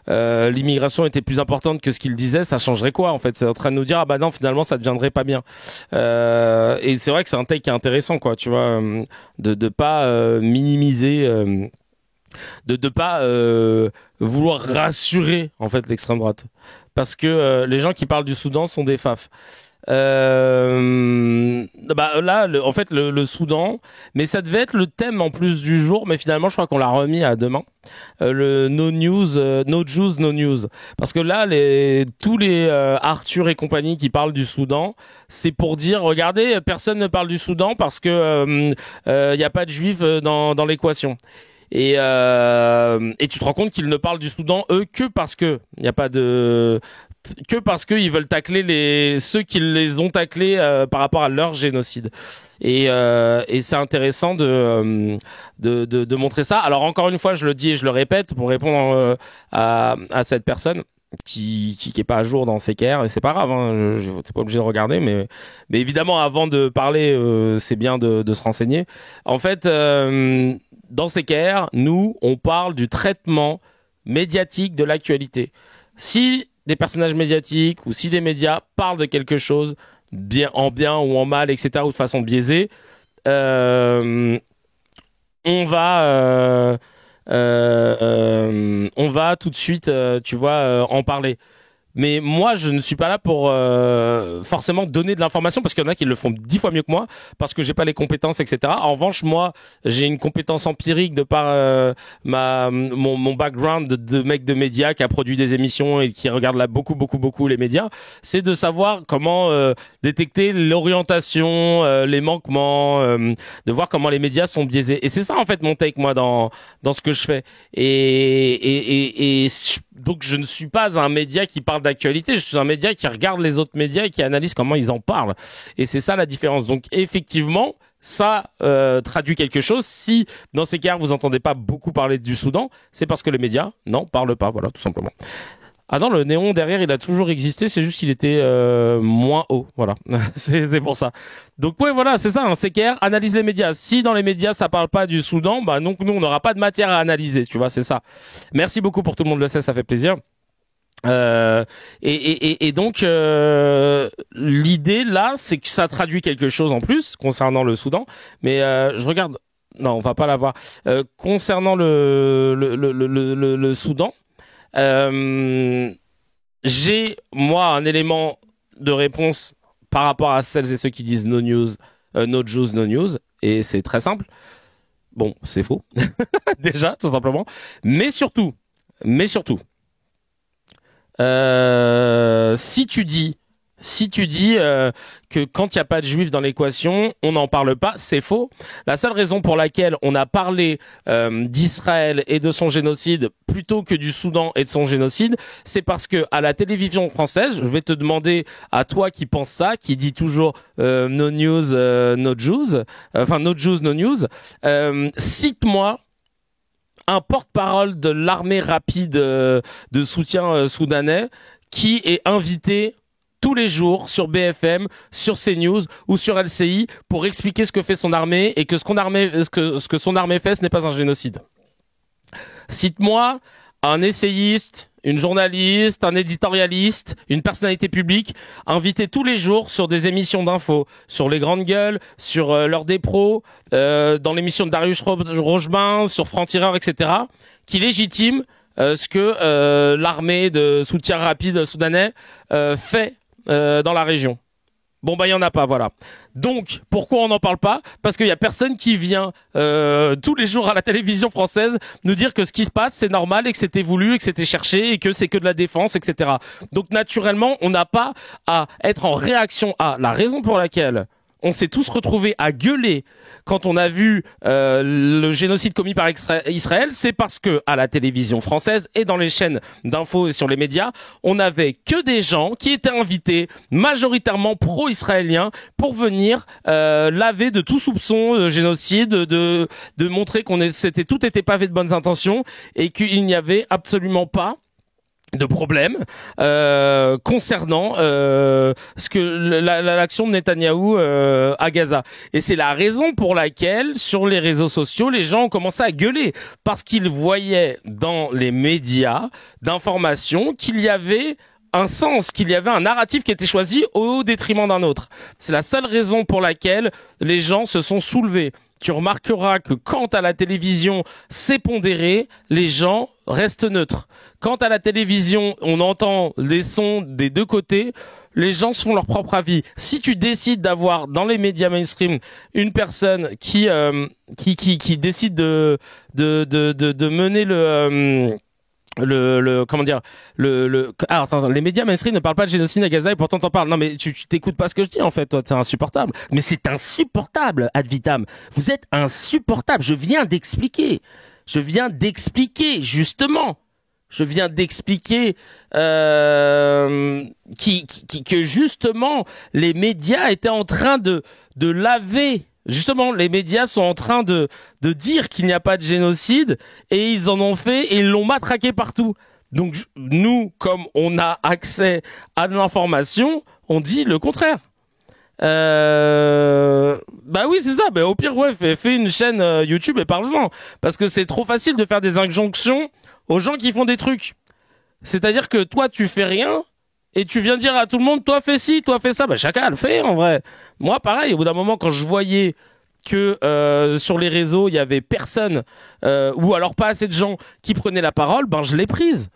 l'immigration était plus importante que ce qu'il disait, ça changerait quoi en fait? C'est en train de nous dire ah bah non finalement ça deviendrait pas bien. Et c'est vrai que c'est un take qui est intéressant quoi, tu vois, de pas minimiser, de pas vouloir rassurer en fait l'extrême droite, parce que les gens qui parlent du Soudan sont des fafs. Là, en fait, le Soudan, mais ça devait être le thème en plus du jour, mais finalement, je crois qu'on l'a remis à demain. Le no news, no Jews, no news. Parce que là, tous les Arthur et compagnie qui parlent du Soudan, c'est pour dire, regardez, personne ne parle du Soudan parce que y a pas de juifs dans l'équation. Et tu te rends compte qu'ils ne parlent du Soudan eux que parce que il y a pas de parce qu'ils veulent tacler ceux qui les ont taclés par rapport à leur génocide. Et c'est intéressant de montrer ça. Alors encore une fois, je le dis et je le répète pour répondre à cette personne qui est pas à jour dans CKR, et c'est pas grave, hein, t'es pas obligé de regarder, mais évidemment avant de parler, c'est bien de se renseigner. En fait, dans CKR, nous, on parle du traitement médiatique de l'actualité. Si des personnages médiatiques ou si des médias parlent de quelque chose en bien ou en mal, etc., ou de façon biaisée, on va tout de suite, tu vois, en parler. Mais moi, je ne suis pas là pour forcément donner de l'information, parce qu'il y en a qui le font 10 fois mieux que moi, parce que j'ai pas les compétences, etc. En revanche, moi, j'ai une compétence empirique de par mon background de mec de médias qui a produit des émissions et qui regarde là beaucoup les médias. C'est de savoir comment détecter l'orientation, les manquements, de voir comment les médias sont biaisés. Et c'est ça en fait mon take moi dans ce que je fais. Donc je ne suis pas un média qui parle d'actualité, je suis un média qui regarde les autres médias et qui analyse comment ils en parlent. Et c'est ça la différence. Donc effectivement, ça traduit quelque chose. Si dans ces cas vous entendez pas beaucoup parler du Soudan, c'est parce que les médias n'en parlent pas, voilà, tout simplement. Ah non, le néon derrière, il a toujours existé, c'est juste qu'il était moins haut, voilà. c'est pour ça. Donc ouais, voilà, c'est ça, un CKR analyse les médias. Si dans les médias ça parle pas du Soudan, bah donc nous on n'aura pas de matière à analyser, tu vois, c'est ça. Merci beaucoup pour tout le monde le sait, ça fait plaisir. Et donc l'idée là, c'est que ça traduit quelque chose en plus concernant le Soudan. Mais je regarde. Non, on va pas l'avoir. Concernant le Soudan, j'ai moi un élément de réponse par rapport à celles et ceux qui disent no news, no Jews, no news, et c'est très simple. Bon, c'est faux, déjà, tout simplement. Mais surtout, si tu dis que quand il n'y a pas de juifs dans l'équation, on n'en parle pas, c'est faux. La seule raison pour laquelle on a parlé d'Israël et de son génocide plutôt que du Soudan et de son génocide, c'est parce que à la télévision française, je vais te demander à toi qui pense ça, qui dit toujours no news, no Jews, enfin no Jews, no news, cite-moi un porte-parole de l'armée rapide de soutien soudanais qui est invité tous les jours sur BFM, sur CNews ou sur LCI pour expliquer ce que fait son armée et que ce que son armée fait, ce n'est pas un génocide. Cite-moi un essayiste, une journaliste, un éditorialiste, une personnalité publique invité tous les jours sur des émissions d'infos, sur les grandes gueules, sur l'heure des pros, dans l'émission de Darius Rochebain, sur Franc-Tireur, etc., qui légitime ce que l'armée de soutien rapide soudanais fait dans la région. Bon bah il y en a pas, voilà. Donc pourquoi on n'en parle pas? Parce qu'il y a personne qui vient tous les jours à la télévision française nous dire que ce qui se passe c'est normal et que c'était voulu et que c'était cherché et que c'est que de la défense, etc. Donc naturellement on n'a pas à être en réaction à la raison pour laquelle on s'est tous retrouvés à gueuler quand on a vu le génocide commis par Israël, c'est parce que à la télévision française et dans les chaînes d'infos et sur les médias, on n'avait que des gens qui étaient invités, majoritairement pro-israéliens, pour venir laver de tout soupçon de génocide, de montrer tout était pavé de bonnes intentions et qu'il n'y avait absolument pas de problème concernant ce que l'action de Netanyahou à Gaza. Et c'est la raison pour laquelle sur les réseaux sociaux les gens ont commencé à gueuler parce qu'ils voyaient dans les médias d'information qu'il y avait un sens, qu'il y avait un narratif qui était choisi au détriment d'un autre. C'est la seule raison pour laquelle les gens se sont soulevés. Tu remarqueras que quand à la télévision c'est pondéré, les gens restent neutres. Quand à la télévision on entend les sons des deux côtés, les gens se font leur propre avis. Si tu décides d'avoir dans les médias mainstream une personne qui décide de mener attends, les médias mainstream ne parlent pas de génocide à Gaza et pourtant t'en parles. Non mais tu t'écoutes pas ce que je dis en fait, toi, c'est insupportable. Mais c'est insupportable, ad vitam. Vous êtes insupportable. Je viens d'expliquer, justement. Je viens d'expliquer que justement les médias étaient en train de laver. Justement, les médias sont en train de dire qu'il n'y a pas de génocide et ils en ont fait et ils l'ont matraqué partout. Donc nous, comme on a accès à de l'information, on dit le contraire. Bah oui, c'est ça. Bah au pire, ouais, fais une chaîne YouTube et parle-en. Parce que c'est trop facile de faire des injonctions aux gens qui font des trucs. C'est-à-dire que toi, tu fais rien. Et tu viens dire à tout le monde, toi fais ci, toi fais ça. Bah chacun le fait en vrai. Moi pareil, au bout d'un moment quand je voyais que sur les réseaux il y avait personne ou alors pas assez de gens qui prenaient la parole, ben je l'ai prise.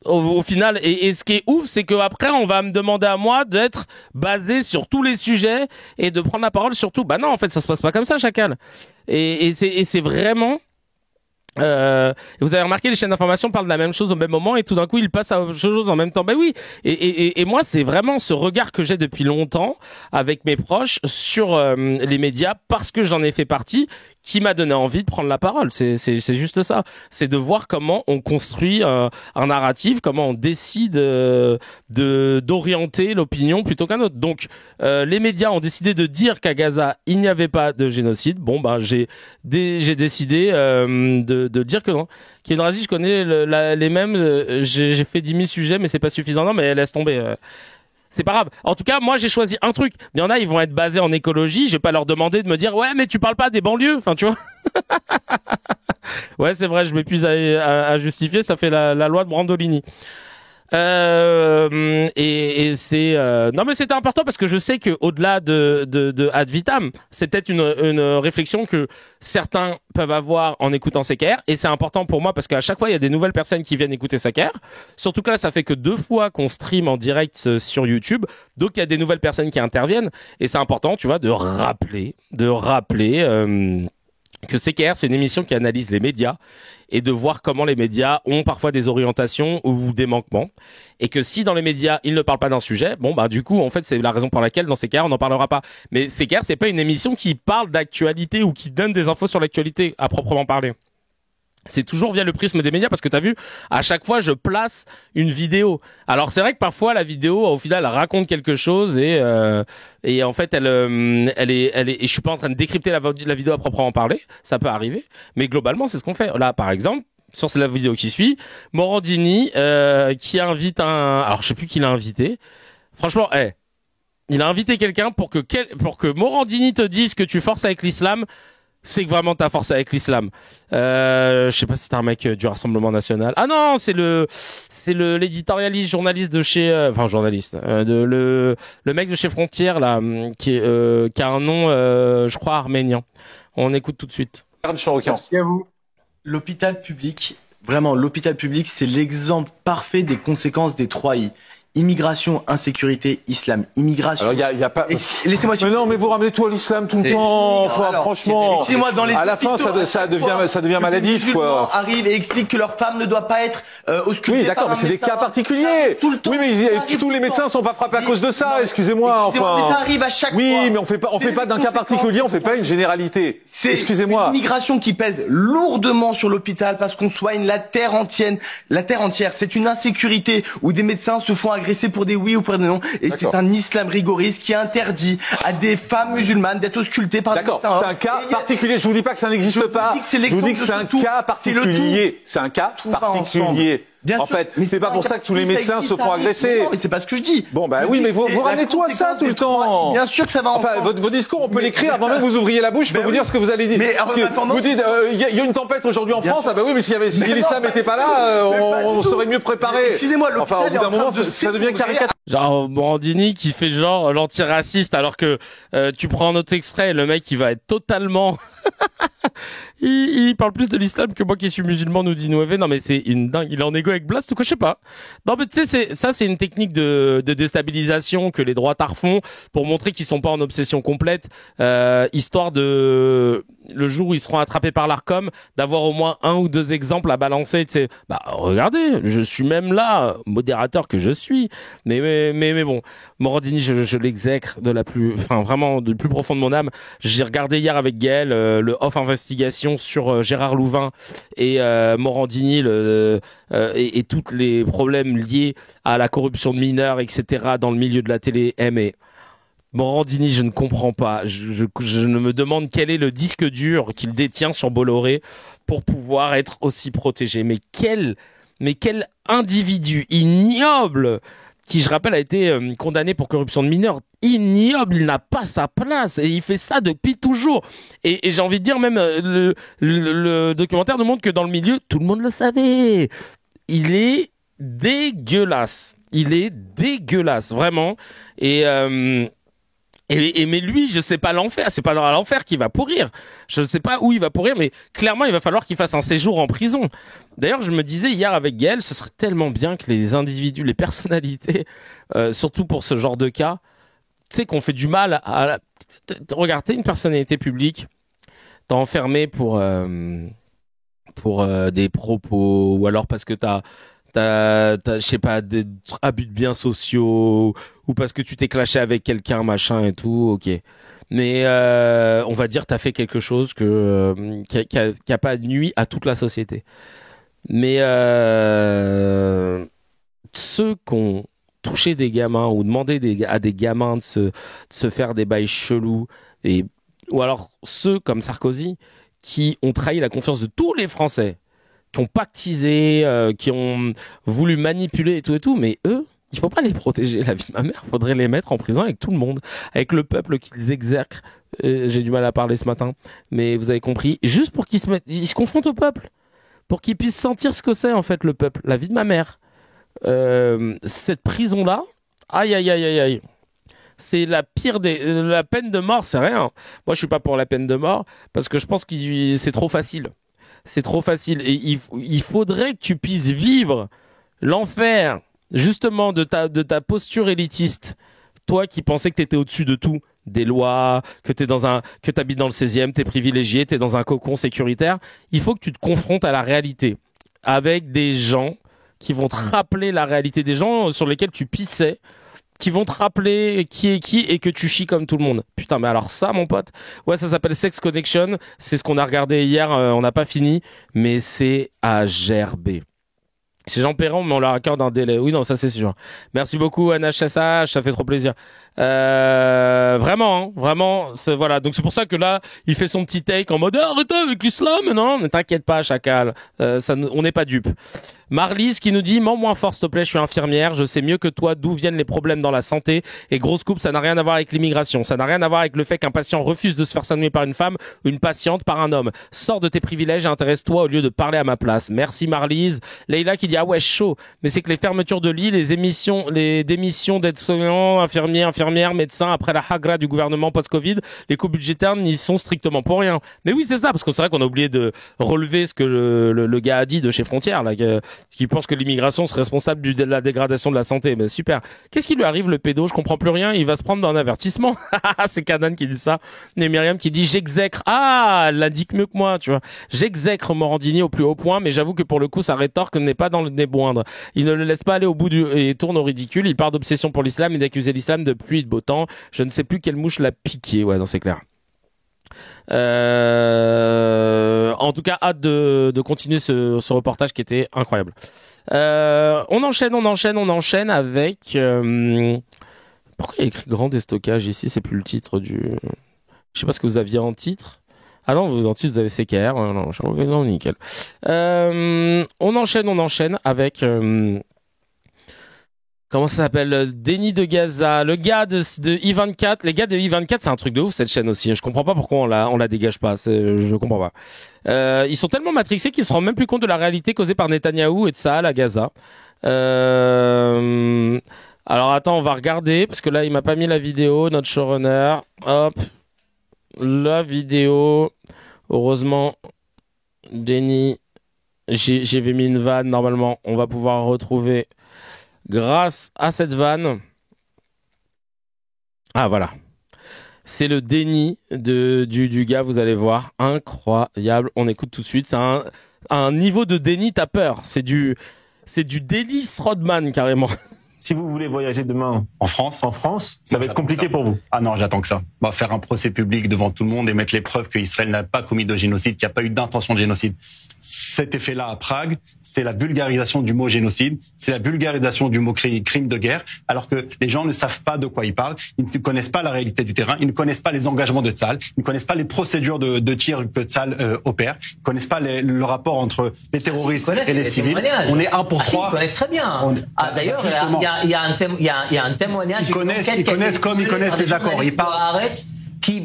Au final, et ce qui est ouf, c'est que après on va me demander à moi d'être basé sur tous les sujets et de prendre la parole sur tout. Bah non, en fait ça se passe pas comme ça, chacal. Et c'est vraiment. Vous avez remarqué, les chaînes d'information parlent de la même chose au même moment et tout d'un coup ils passent à autre chose en même temps. Ben oui. Et moi c'est vraiment ce regard que j'ai depuis longtemps avec mes proches sur les médias parce que j'en ai fait partie qui m'a donné envie de prendre la parole. C'est juste ça. C'est de voir comment on construit un narratif, comment on décide d'orienter l'opinion plutôt qu'un autre. Donc les médias ont décidé de dire qu'à Gaza il n'y avait pas de génocide. Bon ben j'ai décidé de dire que non. Qui est une rasie, je connais les mêmes. J'ai fait 10 000 sujets, mais c'est pas suffisant. Non, mais laisse tomber. C'est pas grave. En tout cas, moi, j'ai choisi un truc. Il y en a, ils vont être basés en écologie. Je vais pas leur demander de me dire, ouais, mais tu parles pas des banlieues. Enfin, tu vois. Ouais, c'est vrai, je m'épuise à justifier. Ça fait la loi de Brandolini. Et c'est non mais c'était important parce que je sais que au-delà de Ad Vitam, c'est peut-être une réflexion que certains peuvent avoir en écoutant CKR, et c'est important pour moi parce qu'à chaque fois il y a des nouvelles personnes qui viennent écouter CKR. Surtout que là ça fait que 2 fois qu'on stream en direct sur YouTube, donc il y a des nouvelles personnes qui interviennent, et c'est important, tu vois, de rappeler que CKR, c'est une émission qui analyse les médias et de voir comment les médias ont parfois des orientations ou des manquements, et que si dans les médias ils ne parlent pas d'un sujet, bon bah du coup en fait c'est la raison pour laquelle dans CKR on n'en parlera pas. Mais CKR c'est pas une émission qui parle d'actualité ou qui donne des infos sur l'actualité à proprement parler. C'est toujours via le prisme des médias, parce que t'as vu, à chaque fois je place une vidéo. Alors c'est vrai que parfois la vidéo au final elle raconte quelque chose et en fait elle est et je suis pas en train de décrypter la vidéo à proprement parler, ça peut arriver, mais globalement c'est ce qu'on fait. Là par exemple, sur la vidéo qui suit, Morandini qui invite alors je sais plus qui l'a invité. Franchement, il a invité quelqu'un pour que Morandini te dise que tu forces avec l'islam. C'est que vraiment t'as forcé avec l'islam. Je sais pas si c'est un mec du Rassemblement National. Ah non, c'est l'éditorialiste, journaliste de chez, le mec de chez Frontières là, qui a un nom, je crois arménien. On écoute tout de suite. Merci à vous. L'hôpital public, vraiment, l'hôpital public, c'est l'exemple parfait des conséquences des 3 I. Immigration, insécurité, islam. Immigration. Alors, y a pas. Laissez-moi. Mais non, mais vous ramenez tout à l'islam tout le temps. Enfin, franchement. Excusez-moi, dans les. À la fin, ça devient maladif, quoi. Arrivent et expliquent que leur femme ne doit pas être auscultée. Oui, d'accord, mais c'est des cas particuliers. Oui, mais tous les médecins sont pas frappés à cause de ça. Excusez-moi, enfin. Mais ça arrive à chaque fois. Oui, mais on fait pas d'un cas particulier, on fait pas une généralité. Excusez-moi. C'est une immigration qui pèse lourdement sur l'hôpital parce qu'on soigne la terre entière. La terre entière, c'est une insécurité où des médecins se font agresser pour des oui ou pour des non, et c'est un islam rigoriste qui interdit à des femmes musulmanes d'être auscultées par des médecins. D'accord, c'est un cas particulier. Je vous dis pas que ça n'existe pas. Je vous dis que c'est un cas particulier. C'est un cas particulier. En fait, c'est pas pour ça que tous les médecins se font agresser. Non, mais c'est pas ce que je dis. Bon, bah oui, mais vous ramenez tout à ça tout le temps. Bien sûr que ça va. Enfin, vos discours, on peut l'écrire avant même que vous ouvriez la bouche. Je peux vous dire ce que vous allez dire. Mais vous dites, il y a une tempête aujourd'hui en France. Ah bah oui, mais si l'islam n'était pas là, on serait mieux préparé. Excusez-moi, enfin, au bout d'un moment, ça devient caricature. Genre Morandini qui fait genre l'antiraciste, alors que tu prends un autre extrait, le mec il va être totalement il parle plus de l'islam que moi qui suis musulman, nous dit Nouévé. Non mais c'est une dingue, il est en égo avec Blast ou quoi, je sais pas. Non mais tu sais, c'est une technique de déstabilisation que les droitards font pour montrer qu'ils sont pas en obsession complète, histoire de le jour où ils seront attrapés par l'Arcom, d'avoir au moins 1 ou 2 exemples à balancer. Tu sais, bah regardez, je suis même là, modérateur que je suis. Mais bon, Morandini, je l'exècre vraiment du plus profond de mon âme. J'ai regardé hier avec Gaël le off investigation sur Gérard Louvain et Morandini et tous les problèmes liés à la corruption de mineurs, etc. dans le milieu de la télé. Mais Morandini, je ne comprends pas. Je me demande quel est le disque dur qu'il détient sur Bolloré pour pouvoir être aussi protégé. Mais quel individu ignoble qui, je rappelle, a été condamné pour corruption de mineurs. Ignoble, il n'a pas sa place et il fait ça depuis toujours. Et j'ai envie de dire même le documentaire nous montre que dans le milieu, tout le monde le savait. Il est dégueulasse. Vraiment. Mais lui, je sais pas l'enfer, c'est pas dans l'enfer qu'il va pourrir. Je ne sais pas où il va pourrir, mais clairement, il va falloir qu'il fasse un séjour en prison. D'ailleurs, je me disais hier avec Gaël, ce serait tellement bien que les individus, les personnalités, surtout pour ce genre de cas, tu sais qu'on fait du mal à... Regarde, t'es une personnalité publique, t'es enfermé pour des propos, ou alors parce que t'as je sais pas, des abus de biens sociaux, ou parce que tu t'es clashé avec quelqu'un, machin et tout, ok. Mais on va dire t'as fait quelque chose qui a pas nuit à toute la société. Mais ceux qui ont touché des gamins ou demandé à des gamins de se faire des bails chelous, ou alors ceux comme Sarkozy qui ont trahi la confiance de tous les Français, qui ont pactisé, qui ont voulu manipuler et tout, mais eux, il faut pas les protéger, la vie de ma mère, faudrait les mettre en prison avec tout le monde, avec le peuple qu'ils exercent. J'ai du mal à parler ce matin, mais vous avez compris, juste pour qu'ils se confrontent au peuple, pour qu'ils puissent sentir ce que c'est en fait le peuple, la vie de ma mère. cette prison-là, aïe. C'est la pire la peine de mort, c'est rien. Moi, je suis pas pour la peine de mort parce que je pense que c'est trop facile. C'est trop facile. Et il faudrait que tu puisses vivre l'enfer, justement, de ta posture élitiste. Toi qui pensais que t'étais au-dessus de tout, des lois, que t'habites dans le 16e, t'es privilégié, t'es dans un cocon sécuritaire. Il faut que tu te confrontes à la réalité avec des gens qui vont te rappeler la réalité, des gens sur lesquels tu pissais, qui vont te rappeler qui est qui et que tu chies comme tout le monde. Putain, mais alors ça, mon pote, ouais, ça s'appelle Sex Connection. C'est ce qu'on a regardé hier, on n'a pas fini, mais c'est à gerber. C'est Jean Perron, mais on leur accorde un délai. Oui, non, ça c'est sûr. Merci beaucoup, Anna Chassage, ça fait trop plaisir. Vraiment, voilà. Donc c'est pour ça que là, il fait son petit take en mode arrêtez avec l'islam. Non, ne t'inquiète pas, chacal. On n'est pas dupes. Marlise qui nous dit moins fort s'il te plaît, je suis infirmière, je sais mieux que toi d'où viennent les problèmes dans la santé et grosse coupe, ça n'a rien à voir avec l'immigration, ça n'a rien à voir avec le fait qu'un patient refuse de se faire soigner par une femme ou une patiente par un homme. Sors de tes privilèges et intéresse-toi au lieu de parler à ma place. Merci Marlise. Leïla qui dit ah ouais chaud, mais c'est que les fermetures de lits, les démissions d'aides-soignants, infirmières, médecins après la hagra du gouvernement post-Covid, les coupes budgétaires n'y sont strictement pour rien. Mais oui c'est ça, parce que c'est vrai qu'on a oublié de relever ce que le gars a dit de chez Frontières là, qui pense que l'immigration serait responsable de la dégradation de la santé. Ben super. Qu'est-ce qui lui arrive le pédo? Je comprends plus rien. Il va se prendre dans un avertissement. C'est Kanan qui dit ça. Et Myriam qui dit j'exècre. Ah, elle l'indique mieux que moi, tu vois. J'exècre Morandini au plus haut point, mais j'avoue que pour le coup sa rétorque n'est pas dans le nez moindre. Il ne le laisse pas aller au bout et tourne au ridicule. Il part d'obsession pour l'islam et d'accuser l'islam de pluie et de beau temps. Je ne sais plus quelle mouche l'a piqué. Ouais, non, c'est clair. En tout cas, hâte de continuer ce reportage qui était incroyable. On enchaîne avec pourquoi il y a écrit grand déstockage ici, c'est plus le titre du, je sais pas ce que vous aviez en titre. Ah non, vous en titre vous avez CKR, non, nickel. On enchaîne avec comment ça s'appelle? Déni de Gaza, le gars de I24. Les gars de I24, c'est un truc de ouf cette chaîne aussi. Je comprends pas pourquoi on la dégage pas. Je comprends pas. Ils sont tellement matrixés qu'ils se rendent même plus compte de la réalité causée par Netanyahou et de Tsahal à Gaza. Alors attends, on va regarder parce que là il m'a pas mis la vidéo, notre showrunner. Hop, la vidéo. Heureusement, Déni, j'avais mis une vanne. Normalement, on va pouvoir retrouver. Grâce à cette vanne, ah voilà, c'est le déni du gars, vous allez voir, incroyable. On écoute tout de suite. C'est un niveau de déni, t'as peur. C'est du Dennis Rodman carrément. Si vous voulez voyager demain en France, ça va être compliqué pour vous. Ah non, j'attends que ça. On va faire un procès public devant tout le monde et mettre les preuves qu'Israël n'a pas commis de génocide, qu'il n'y a pas eu d'intention de génocide. Cet effet-là à Prague, c'est la vulgarisation du mot génocide, c'est la vulgarisation du mot crime de guerre, alors que les gens ne savent pas de quoi ils parlent, ils ne connaissent pas la réalité du terrain, ils ne connaissent pas les engagements de Tsahal, ils ne connaissent pas les procédures de tir que Tsahal opère, ils ne connaissent pas le rapport entre les terroristes et les civils. On est 1 pour 3. Ils connaissent très bien. D'ailleurs, il y a un témoignage. Ils connaissent comme ils connaissent les accords. Ils parlent. Qui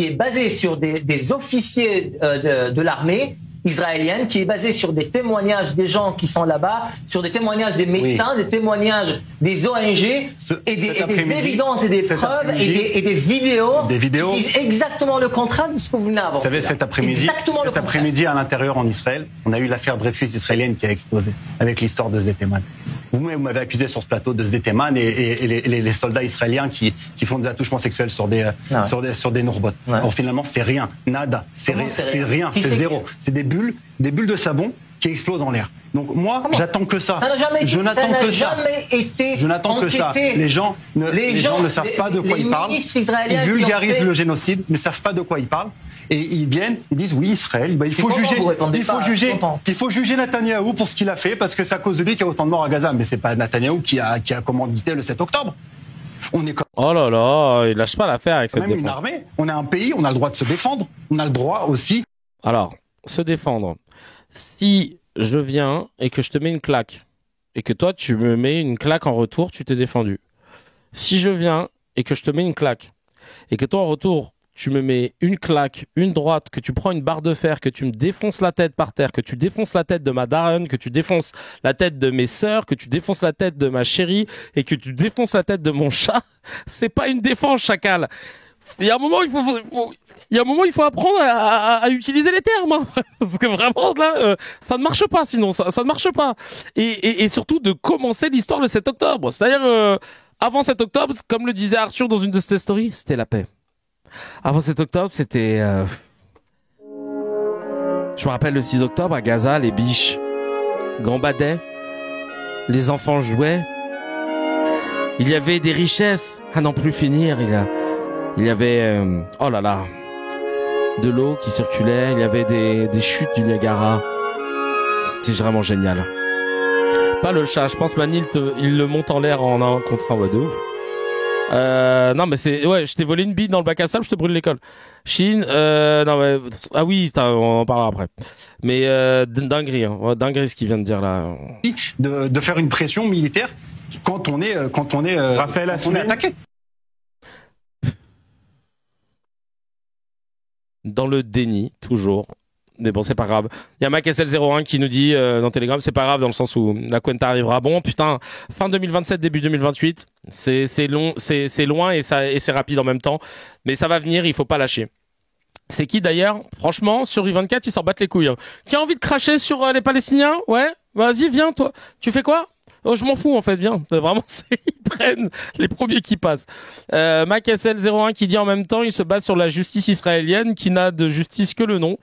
est basé sur des officiers de l'armée israélienne, qui est basé sur des témoignages des gens qui sont là-bas, sur des témoignages des médecins, des témoignages des ONG, et des évidences et des preuves et des vidéos qui disent exactement le contraire de ce que vous venez d'avancer. Vous savez, cet après-midi à l'intérieur en Israël, on a eu l'affaire Dreyfus israélienne qui a explosé avec l'histoire de Sdeteman. Vous m'avez accusé sur ce plateau de Sdeteman et les soldats israéliens qui font des attouchements sexuels sur des Nourbots. Or finalement, c'est rien, nada, c'est rien, c'est zéro. C'est des bulles de savon qui explosent en l'air. Donc moi, j'attends que ça. Je n'attends que ça. Je n'attends que ça. Les gens ne savent pas de quoi ils parlent. Ils vulgarisent le génocide, mais ne savent pas de quoi ils parlent. Et ils disent oui, Israël, il faut juger Netanyahou pour ce qu'il a fait, parce que c'est à cause de lui qu'il y a autant de morts à Gaza. Mais c'est pas Netanyahou qui a commandité le 7 octobre. Oh là là, il lâche pas l'affaire avec cette défense. On est une armée, on est un pays, on a le droit de se défendre, on a le droit aussi. Alors, se défendre. Si je viens et que je te mets une claque, et que toi tu me mets une claque en retour, tu t'es défendu. Si je viens et que je te mets une claque, et que toi en retour, tu me mets une claque, une droite, que tu prends une barre de fer, que tu me défonces la tête par terre, que tu défonces la tête de ma daronne, que tu défonces la tête de mes sœurs, que tu défonces la tête de ma chérie et que tu défonces la tête de mon chat, c'est pas une défense, chacal. Il y a un moment, il faut apprendre à utiliser les termes, hein. Parce que vraiment, là, ça ne marche pas, sinon, ça ne marche pas. Et surtout de commencer l'histoire le 7 octobre. C'est-à-dire, avant 7 octobre, comme le disait Arthur dans une de ses stories, c'était la paix. Avant 7 octobre, c'était... Je me rappelle le 6 octobre, à Gaza, les biches gambadaient, les enfants jouaient, il y avait des richesses à n'en plus finir, il y avait... oh là là, de l'eau qui circulait, il y avait des chutes du Niagara. C'était vraiment génial. Pas le chat, je pense Manil, il le monte en l'air en un contre un, ouais, de ouf. Non mais je t'ai volé une bille dans le bac à sable, je te brûle l'école. Chine, non mais ah oui, on en parlera après. Mais dinguerie, hein, dinguerie ce qu'il vient de dire là. De faire une pression militaire quand on est attaqué. Dans le déni, toujours. Mais bon, c'est pas grave. Il y a MacSL01 qui nous dit dans Telegram, c'est pas grave dans le sens où la Cuenta arrivera. Bon, putain, fin 2027, début 2028, c'est long, c'est loin et c'est rapide en même temps. Mais ça va venir, il faut pas lâcher. C'est qui d'ailleurs? Franchement, sur U24, ils s'en battent les couilles. Hein. Qui a envie de cracher sur les Palestiniens? Ouais, vas-y, viens toi. Tu fais quoi? Oh, je m'en fous en fait, viens. Vraiment, ils prennent les premiers qui passent. MacSL01 qui dit en même temps, il se base sur la justice israélienne qui n'a de justice que le nom.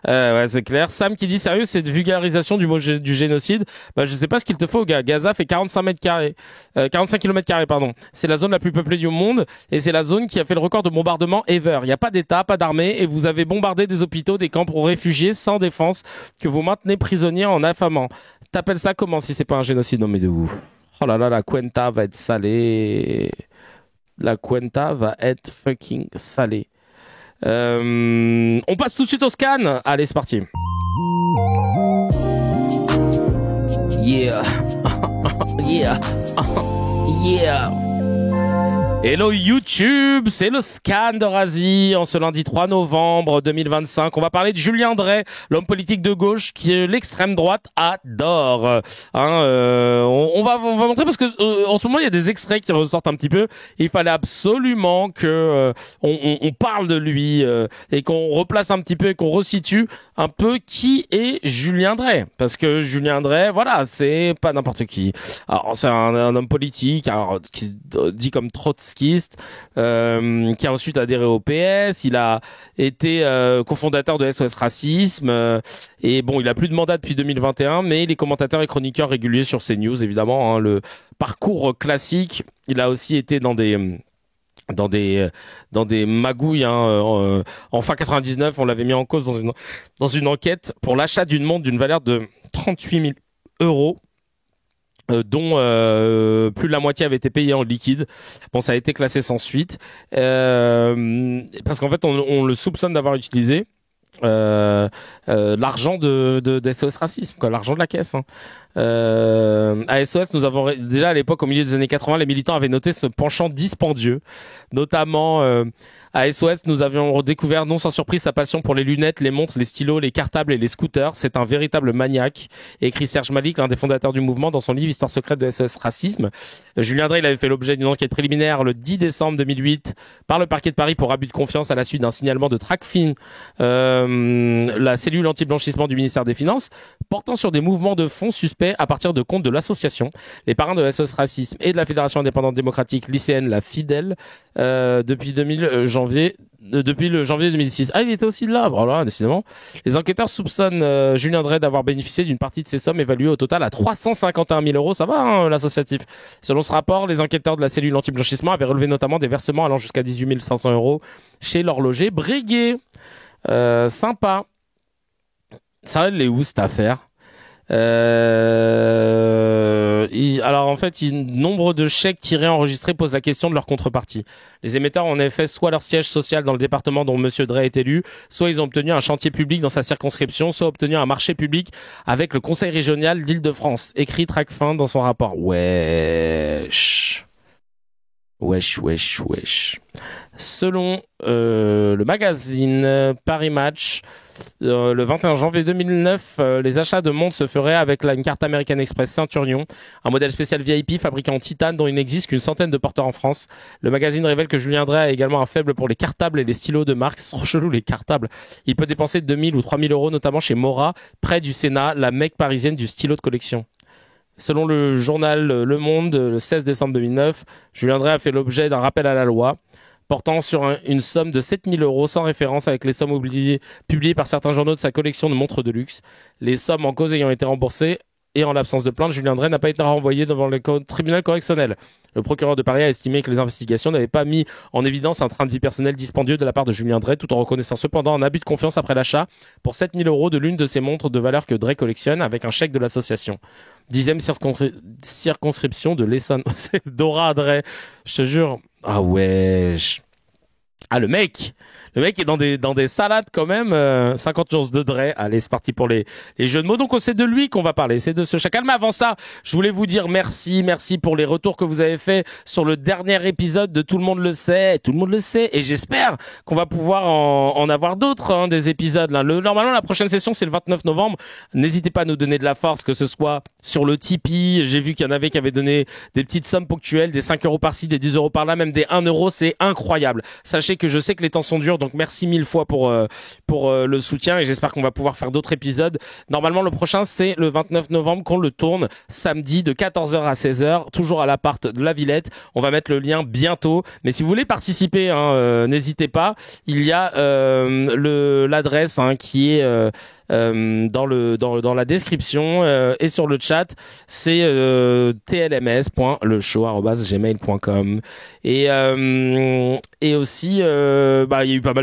Ouais, c'est clair. Sam qui dit sérieux, cette vulgarisation du mot du génocide. Bah, je sais pas ce qu'il te faut, gars. Gaza fait 45 km², pardon. C'est la zone la plus peuplée du monde et c'est la zone qui a fait le record de bombardement ever. Il n'y a pas d'État, pas d'armée et vous avez bombardé des hôpitaux, des camps pour réfugiés sans défense que vous maintenez prisonniers en affamant. T'appelles ça comment si c'est pas un génocide? Non mais de ouf. Oh là là, la Cuenta va être salée. La Cuenta va être fucking salée. On passe tout de suite au scan. Allez, c'est parti. Yeah. Yeah. Yeah. Hello YouTube, c'est le scan de Razi en ce lundi 3 novembre 2025. On va parler de Julien Drey, l'homme politique de gauche que l'extrême droite adore. On va montrer parce que en ce moment il y a des extraits qui ressortent un petit peu. Il fallait absolument que on parle de lui et qu'on replace un petit peu et qu'on resitue un peu qui est Julien Drey, parce que Julien Drey, voilà, c'est pas n'importe qui. Alors c'est un homme politique, alors qui dit comme trotskiste, qui a ensuite adhéré au PS. Il a été cofondateur de SOS Racisme et bon, il a plus de mandat depuis 2021, mais il est commentateur et chroniqueur régulier sur CNews, évidemment, hein, le parcours classique. Il a aussi été dans des magouilles, hein, en fin 99, on l'avait mis en cause dans une enquête pour l'achat d'une montre d'une valeur de 38 000 euros. Dont plus de la moitié avait été payée en liquide. Bon, ça a été classé sans suite parce qu'en fait on le soupçonne d'avoir utilisé l'argent de SOS Racisme, quoi, l'argent de la caisse. Hein. À SOS, nous avons déjà à l'époque, au milieu des années 80, les militants avaient noté ce penchant dispendieux, notamment à SOS, nous avions redécouvert, non sans surprise, sa passion pour les lunettes, les montres, les stylos, les cartables et les scooters. C'est un véritable maniaque, écrit Serge Malik, l'un des fondateurs du mouvement, dans son livre Histoire secrète de SOS Racisme. Julien Drey, il avait fait l'objet d'une enquête préliminaire le 10 décembre 2008 par le parquet de Paris pour abus de confiance à la suite d'un signalement de Tracfin, la cellule anti-blanchissement du ministère des Finances, portant sur des mouvements de fonds suspects à partir de comptes de l'association, les parrains de SOS Racisme et de la Fédération indépendante démocratique lycéenne, la FIDEL, depuis le janvier 2006. Ah, il était aussi là. Voilà, décidément. Les enquêteurs soupçonnent Julien Drey d'avoir bénéficié d'une partie de ces sommes évaluées au total à 351 000 euros. Ça va, hein, l'associatif. Selon ce rapport, les enquêteurs de la cellule anti-blanchissement avaient relevé notamment des versements allant jusqu'à 18 500 euros chez l'horloger Breguet. Sympa. Ça, elle est où cette affaire? Alors en fait, nombre de chèques tirés enregistrés pose la question de leur contrepartie. Les émetteurs ont en effet soit leur siège social dans le département dont Monsieur Drey est élu, soit ils ont obtenu un chantier public dans sa circonscription, soit obtenu un marché public avec le Conseil régional d'Île-de-France. Écrit Tracfin dans son rapport. Wesh. Wesh. Selon le magazine Paris Match, le 21 janvier 2009, les achats de montres se feraient avec une carte American Express Centurion, un modèle spécial VIP fabriqué en titane dont il n'existe qu'une centaine de porteurs en France. Le magazine révèle que Julien Dray a également un faible pour les cartables et les stylos de marque. C'est trop chelou, les cartables. Il peut dépenser 2000 ou 3000 euros, notamment chez Mora, près du Sénat, la mecque parisienne du stylo de collection. Selon le journal Le Monde, le 16 décembre 2009, Julien Dray a fait l'objet d'un rappel à la loi portant sur une somme de 7000 euros sans référence avec les sommes publiées par certains journaux de sa collection de montres de luxe. Les sommes en cause ayant été remboursées et en l'absence de plainte, Julien Dray n'a pas été renvoyé devant le tribunal correctionnel. Le procureur de Paris a estimé que les investigations n'avaient pas mis en évidence un train de vie personnel dispendieux de la part de Julien Dray, tout en reconnaissant cependant un abus de confiance après l'achat pour 7000 euros de l'une de ces montres de valeur que Dray collectionne avec un chèque de l'association. 10e circonscription de l'Essonne. C'est Dora Dray. Je te jure. Ah ouais. Ah, le mec est dans des salades quand même. 50 ours de Dray. Allez, c'est parti pour les jeux de mots. Donc c'est de lui qu'on va parler, c'est de ce chacal. Mais avant ça, je voulais vous dire merci pour les retours que vous avez fait sur le dernier épisode de Tout le monde le sait. Et j'espère qu'on va pouvoir en avoir d'autres, des épisodes là. Normalement la prochaine session c'est le 29 novembre. N'hésitez pas à nous donner de la force, que ce soit sur le Tipeee. J'ai vu qu'il y en avait qui avaient donné des petites sommes ponctuelles, des 5 euros par-ci, des 10 euros par-là, même des 1 euro. C'est incroyable. Sachez que je sais que les temps sont durs, donc merci 1000 fois pour le soutien, et j'espère qu'on va pouvoir faire d'autres épisodes. Normalement, le prochain, c'est le 29 novembre qu'on le tourne, samedi de 14h à 16h, toujours à l'appart de la Villette. On va mettre le lien bientôt. Mais si vous voulez participer, n'hésitez pas. Il y a l'adresse qui est dans la description et sur le chat. C'est tlms.leshow@gmail.com. Et aussi il y a eu pas mal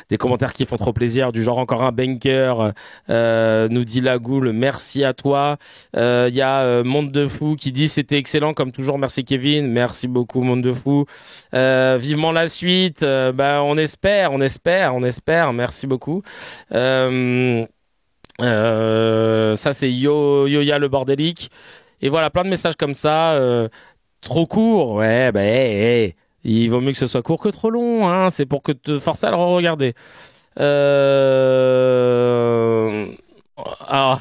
des commentaires qui font trop plaisir, du genre encore un banker, nous dit Lagoule, merci à toi. Il y a Monde de Fou qui dit c'était excellent comme toujours, merci Kevin, merci beaucoup Monde de Fou. Vivement la suite, on espère, merci beaucoup. Ça c'est Yoya le bordélique. Et voilà, plein de messages comme ça, trop court, ouais, il vaut mieux que ce soit court que trop long, c'est pour que te forcer à le regarder. Alors,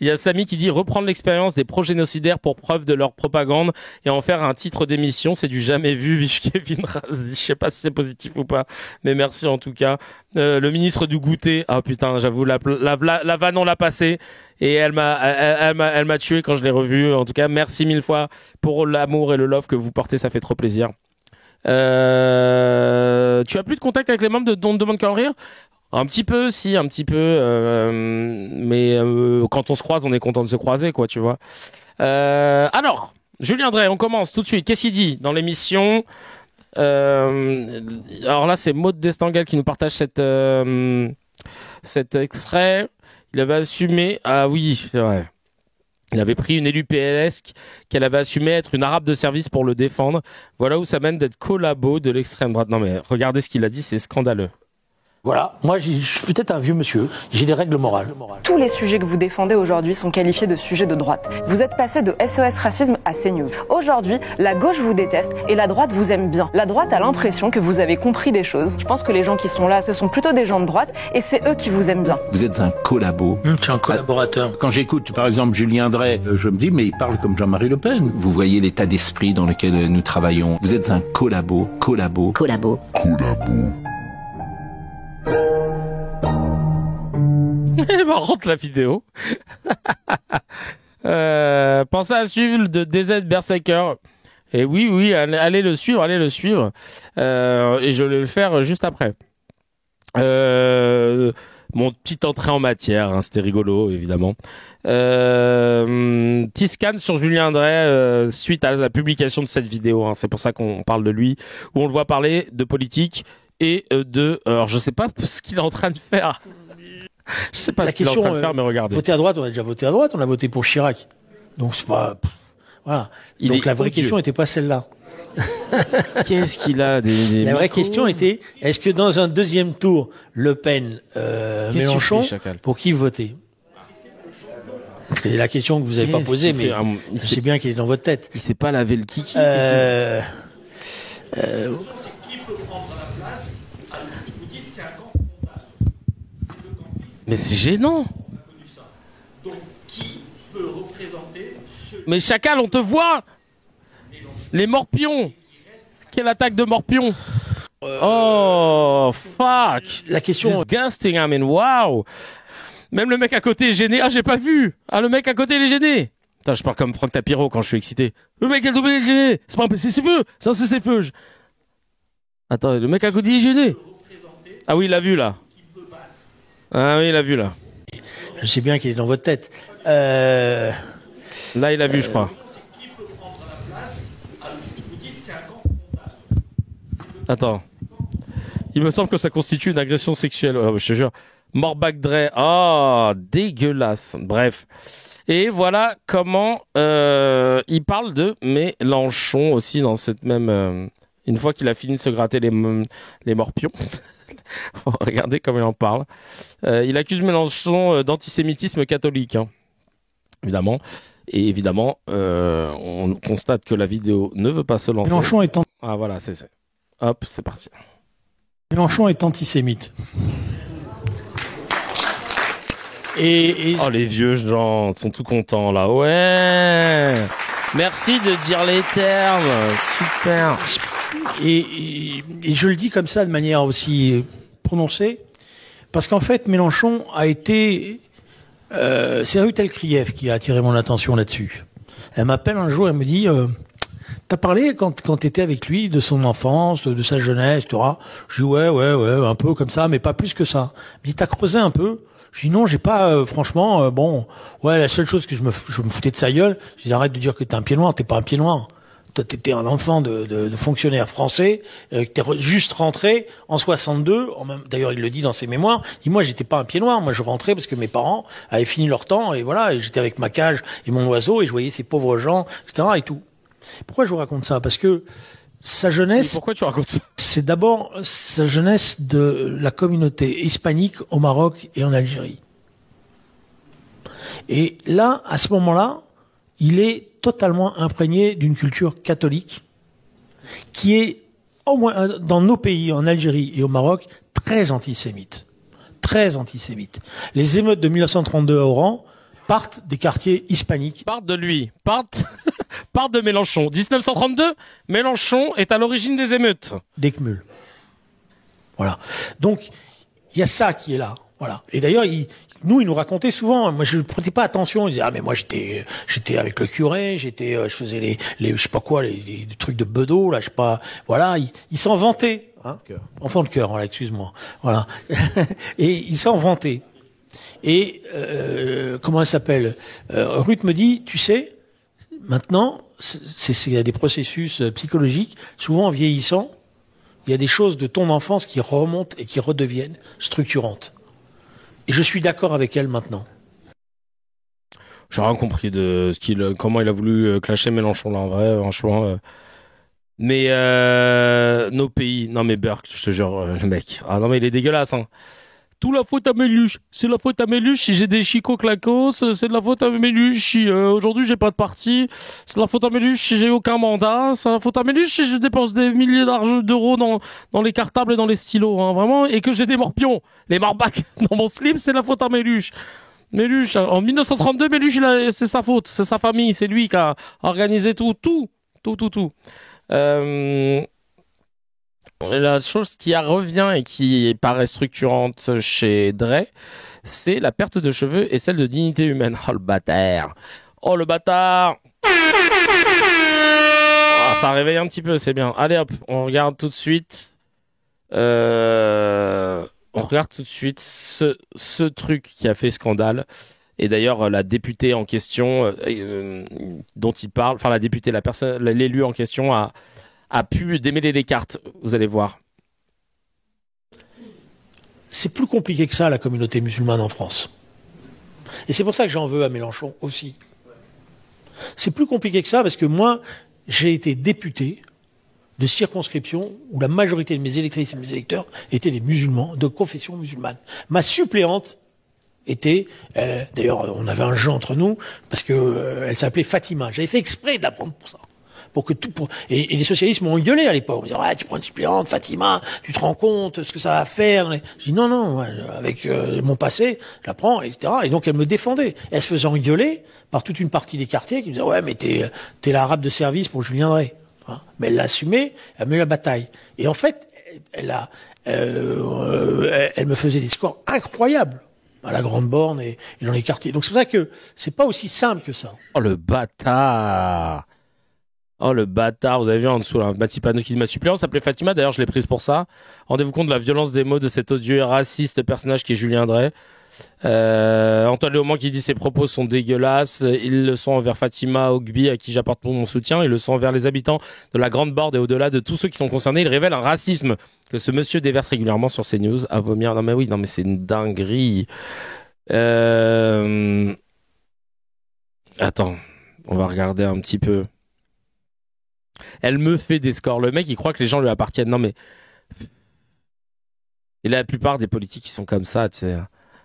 il y a Samy qui dit reprendre l'expérience des pro-génocidaires pour preuve de leur propagande et en faire un titre d'émission, c'est du jamais vu, vive Kevin Razi. Je sais pas si c'est positif ou pas, mais merci en tout cas. Le ministre du goûter, ah putain, j'avoue, la vanne on l'a passée et elle m'a tué quand je l'ai revue. En tout cas, merci 1000 fois pour l'amour et le love que vous portez, ça fait trop plaisir. Tu as plus de contact avec les membres de Don't Demande qu'à en rire? Un petit peu, mais quand on se croise, on est content de se croiser, quoi, tu vois. Alors, Julien Dray, on commence tout de suite. Qu'est-ce qu'il dit dans l'émission? Alors là, c'est Maud Destangal qui nous partage cet extrait. Il avait assumé, ah oui, c'est vrai. Il avait pris une élue PLS qu'elle avait assumé être une arabe de service pour le défendre. Voilà où ça mène d'être collabo de l'extrême droite. Non mais regardez ce qu'il a dit, c'est scandaleux. Voilà, moi je suis peut-être un vieux monsieur, j'ai des règles morales. Tous les sujets que vous défendez aujourd'hui sont qualifiés de sujets de droite. Vous êtes passé de SOS Racisme à CNews. Aujourd'hui, la gauche vous déteste et la droite vous aime bien. La droite a l'impression que vous avez compris des choses. Je pense que les gens qui sont là, ce sont plutôt des gens de droite et c'est eux qui vous aiment bien. Vous êtes un collabo. Je suis un collaborateur. Quand j'écoute par exemple Julien Dray, je me dis mais il parle comme Jean-Marie Le Pen. Vous voyez l'état d'esprit dans lequel nous travaillons. Vous êtes un collabo. Elle est marrante la vidéo. Pensez à suivre le DZ Berserker. Et oui, allez le suivre. Et je vais le faire juste après. Mon petite entrée en matière, c'était rigolo évidemment. Petit scan sur Julien Dray suite à la publication de cette vidéo. C'est pour ça qu'on parle de lui, où on le voit parler de politique et alors je sais pas ce qu'il est en train de faire. Je sais pas ce qu'il est en train de faire, mais regardez. Voter à droite, on a déjà voté à droite, on a voté pour Chirac. Donc c'est pas, voilà. Donc la vraie question n'était pas celle-là. Qu'est-ce qu'il a La vraie question était, est-ce que dans un deuxième tour, Le Pen, Mélenchon, pour qui voter? C'est la question que vous avez pas posée, mais je sais bien qu'elle est dans votre tête. Il s'est pas lavé le kiki. Mais c'est gênant. Mais Chacal, on te voit. Les morpions. Quelle attaque de morpions. Oh, fuck. La question... Disgusting, I mean, wow. Même le mec à côté est gêné. Ah, j'ai pas vu. Ah, le mec à côté, il est gêné. Putain, je parle comme Franck Tapiro quand je suis excité. Le mec à côté, il est gêné. C'est pas un PC, c'est feu. Ça, c'est ses feux. Attends, le mec à côté, il est gêné. Ah oui, il l'a vu, là. Ah oui, il l'a vu, là. Je sais bien qu'il est dans votre tête. Là, il l'a vu, je crois. Attends. Il me semble que ça constitue une agression sexuelle. Oh, je te jure. Morbag Dre. Oh, dégueulasse. Bref. Et voilà comment il parle de Mélenchon aussi dans cette même... une fois qu'il a fini de se gratter les morpions. Regardez comme il en parle. Il accuse Mélenchon d'antisémitisme catholique. Hein. Évidemment. Et évidemment, on constate que la vidéo ne veut pas se lancer. Mélenchon est Ah voilà, c'est... Hop, c'est parti. Mélenchon est antisémite. Oh, les vieux gens sont tout contents, là. Ouais. Merci de dire les termes. Super. Et je le dis comme ça de manière aussi prononcée, parce qu'en fait, Mélenchon a été... c'est Ruth Elkrieff qui a attiré mon attention là-dessus. Elle m'appelle un jour, elle me dit... T'as parlé quand t'étais avec lui de son enfance, de sa jeunesse, etc. Je dis ouais, un peu comme ça, mais pas plus que ça. Elle me dit t'as creusé un peu. Je dis non, j'ai pas, franchement, bon, ouais, la seule chose que je me foutais de sa gueule, je dis arrête de dire que t'es un pied noir, t'es pas un pied noir. Toi, t'étais un enfant de fonctionnaire français, t'es juste rentré en 62. D'ailleurs, il le dit dans ses mémoires. Il dit moi, j'étais pas un pied noir. Moi, je rentrais parce que mes parents avaient fini leur temps et voilà, et j'étais avec ma cage et mon oiseau et je voyais ces pauvres gens, etc. et tout. Pourquoi je vous raconte ça? Parce que sa jeunesse... Mais pourquoi tu racontes ça? C'est d'abord sa jeunesse de la communauté hispanique au Maroc et en Algérie. Et là, à ce moment-là, il est totalement imprégné d'une culture catholique qui est, au moins dans nos pays, en Algérie et au Maroc, très antisémite. Très antisémite. Les émeutes de 1932 à Oran partent des quartiers hispaniques. Partent de lui. Partent de Mélenchon. 1932, Mélenchon est à l'origine des émeutes. D'Eckmühl. Voilà. Donc, il y a ça qui est là. Voilà. Et d'ailleurs, il nous racontait souvent, moi je ne prêtais pas attention, il disait, ah mais moi j'étais avec le curé, je faisais les je sais pas quoi, les trucs de bedeau, là, je sais pas, voilà, il s'en vantait, hein. Enfant de cœur, voilà, excuse-moi. Voilà. Et il s'en vantait. Et, comment elle s'appelle? Ruth me dit, tu sais, maintenant, il y a des processus psychologiques, souvent en vieillissant, il y a des choses de ton enfance qui remontent et qui redeviennent structurantes. Et je suis d'accord avec elle maintenant. J'ai rien compris de comment il a voulu clasher Mélenchon là, en vrai, franchement. Mais nos pays, non mais Burke, je te jure, le mec. Ah non mais il est dégueulasse. Hein. Tout la faute à Méluche. C'est la faute à Méluche si j'ai des chicots clacos. C'est de la faute à Méluche si aujourd'hui j'ai pas de parti. C'est de la faute à Méluche si j'ai aucun mandat. C'est de la faute à Méluche si je dépense des milliers d'euros dans les cartables et dans les stylos. Hein, vraiment. Et que j'ai des morpions. Les morbacs dans mon slip, c'est de la faute à Méluche. Méluche, en 1932, Méluche, c'est sa faute. C'est sa famille. C'est lui qui a organisé tout. La chose qui revient et qui paraît structurante chez Dre, c'est la perte de cheveux et celle de dignité humaine. Oh le bâtard. Oh le bâtard. Oh, ça réveille un petit peu, c'est bien. Allez hop, on regarde tout de suite. Ce truc qui a fait scandale. Et d'ailleurs, la députée en question dont il parle, enfin la députée, l'élu en question a pu démêler les cartes, vous allez voir. C'est plus compliqué que ça, la communauté musulmane en France. Et c'est pour ça que j'en veux à Mélenchon aussi. C'est plus compliqué que ça parce que moi, j'ai été député de circonscription où la majorité de mes électrices et mes électeurs étaient des musulmans, de confession musulmane. Ma suppléante était, d'ailleurs, on avait un jeu entre nous, parce que elle s'appelait Fatima. J'avais fait exprès de la prendre pour ça. Et les socialistes m'ont gueulé à l'époque. Ils me disaient, tu prends une suppléante, Fatima, tu te rends compte ce que ça va faire. Je dis, non, avec mon passé, je la prends, etc. Et donc, elle me défendait. Elle se faisait engueuler par toute une partie des quartiers qui me disaient, ouais, mais t'es l'arabe de service pour Julien Drey. Hein. Mais elle l'a assumé, elle a mis la bataille. Et en fait, elle me faisait des scores incroyables à la Grande Borne et dans les quartiers. Donc c'est pour ça que c'est pas aussi simple que ça. Oh le bâtard! Oh le bâtard, vous avez vu en dessous là, Bati Pano qui dit ma suppléante s'appelait Fatima, d'ailleurs je l'ai prise pour ça. Rendez-vous compte de la violence des mots de cet odieux et raciste personnage qui est Julien Drey. Antoine Léaumont qui dit ses propos sont dégueulasses, ils le sont envers Fatima Ogbi à qui j'apporte mon soutien, ils le sont envers les habitants de la Grande Borne et au-delà de tous ceux qui sont concernés, il révèle un racisme que ce monsieur déverse régulièrement sur CNews à vomir. Non mais c'est une dinguerie. Attends, on va regarder un petit peu. Elle me fait des scores. Le mec, il croit que les gens lui appartiennent. Non, mais... Et la plupart des politiques qui sont comme ça, tu sais.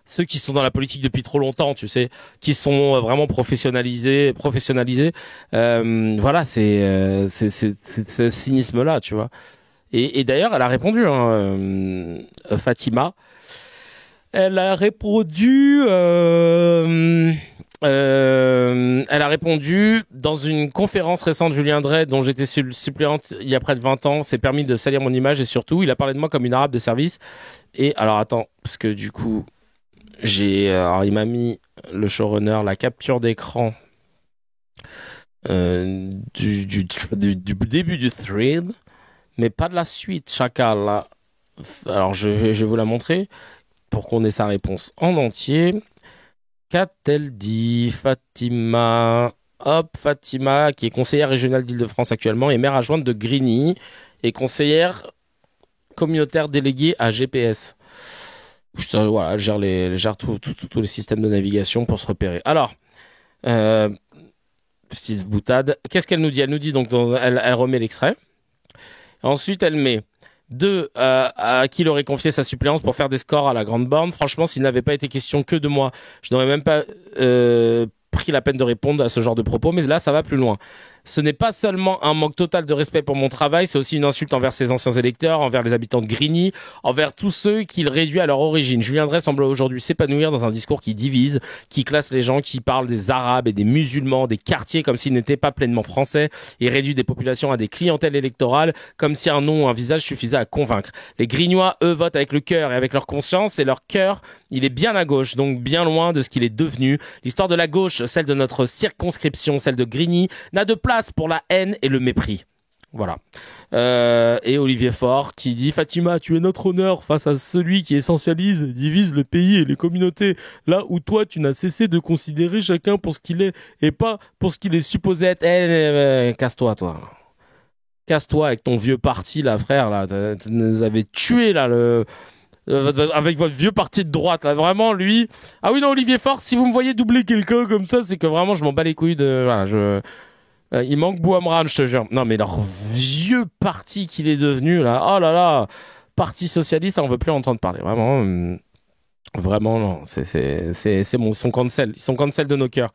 Ceux qui sont dans la politique depuis trop longtemps, tu sais. Qui sont vraiment professionnalisés. Voilà, c'est ce cynisme-là, tu vois. Et d'ailleurs, elle a répondu, Fatima. Elle a répondu... elle a répondu dans une conférence récente de Julien Drey dont j'étais suppléante il y a près de 20 ans, s'est permis de salir mon image et surtout il a parlé de moi comme une arabe de service. Et alors attends, parce que du coup il m'a mis le showrunner la capture d'écran du début du thread, mais pas de la suite, chacal là. Alors je vais vous la montrer pour qu'on ait sa réponse en entier. Qu'a-t-elle dit, Fatima? Hop, Fatima, qui est conseillère régionale d'Île-de-France actuellement, et maire adjointe de Grigny, et conseillère communautaire déléguée à GPS. Voilà, elle gère tous les systèmes de navigation pour se repérer. Alors, Steve Boutade, qu'est-ce qu'elle nous dit? Elle nous dit donc, elle remet l'extrait. Ensuite, elle met... à qui il aurait confié sa suppléance pour faire des scores à la Grande Borne. Franchement, s'il n'avait pas été question que de moi, je n'aurais même pas pris la peine de répondre à ce genre de propos, mais là, ça va plus loin. Ce n'est pas seulement un manque total de respect pour mon travail, c'est aussi une insulte envers ses anciens électeurs, envers les habitants de Grigny, envers tous ceux qu'il réduit à leur origine. Julien Drey semble aujourd'hui s'épanouir dans un discours qui divise, qui classe les gens, qui parle des Arabes et des musulmans, des quartiers comme s'ils n'étaient pas pleinement français, et réduit des populations à des clientèles électorales comme si un nom ou un visage suffisait à convaincre. Les Grignois, eux, votent avec le cœur et avec leur conscience, et leur cœur, il est bien à gauche, donc bien loin de ce qu'il est devenu. L'histoire de la gauche, celle de notre circonscription, celle de Grigny, n'a de place pour la haine et le mépris. Voilà. Et Olivier Faure qui dit Fatima, tu es notre honneur face à celui qui essentialise et divise le pays et les communautés, là où toi tu n'as cessé de considérer chacun pour ce qu'il est et pas pour ce qu'il est supposé être. Casse-toi, toi. Casse-toi avec ton vieux parti là, frère, là. Tu nous avais tué là avec votre vieux parti de droite là, vraiment lui. Ah oui non, Olivier Faure, si vous me voyez doubler quelqu'un comme ça, c'est que vraiment je m'en bats les couilles de voilà, il manque Bouhamran, je te jure. Non, mais leur vieux parti qu'il est devenu, là. Oh là là. Parti socialiste, on veut plus entendre parler. Vraiment, vraiment, non. C'est bon, ils sont cancel. Ils sont cancel de nos cœurs.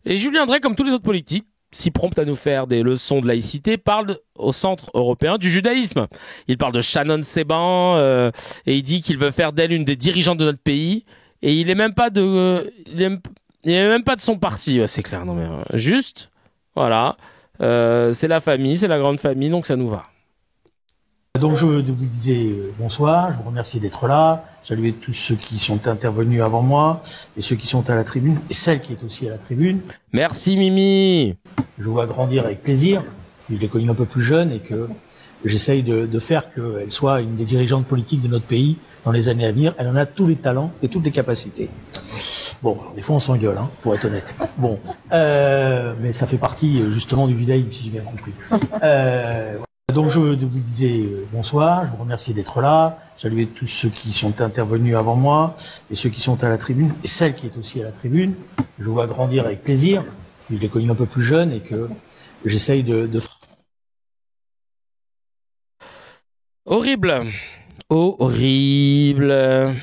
Et Julien Drey, comme tous les autres politiques, si prompt à nous faire des leçons de laïcité, parle au Centre européen du judaïsme. Il parle de Shannon Seban, et il dit qu'il veut faire d'elle une des dirigeantes de notre pays. Et il est même pas de, il est même pas de son parti. Ouais, c'est clair, non mais, juste, voilà, c'est la famille, c'est la grande famille, donc ça nous va. Donc je vous disais bonsoir, je vous remercie d'être là, saluer tous ceux qui sont intervenus avant moi, et ceux qui sont à la tribune, et celle qui est aussi à la tribune. Merci Mimi. Je vous vois grandir avec plaisir, je l'ai connue un peu plus jeune, et que j'essaye de faire qu'elle soit une des dirigeantes politiques de notre pays dans les années à venir. Elle en a tous les talents et toutes les capacités. Bon, alors, des fois on s'engueule, hein, pour être honnête. Bon, mais ça fait partie justement du judaïsme, si j'ai bien compris. Donc je vous disais bonsoir, je vous remercie d'être là, saluer tous ceux qui sont intervenus avant moi, et ceux qui sont à la tribune, et celle qui est aussi à la tribune. Je vous vois grandir avec plaisir, je l'ai connue un peu plus jeune, et que j'essaye de... Horrible. Horrible.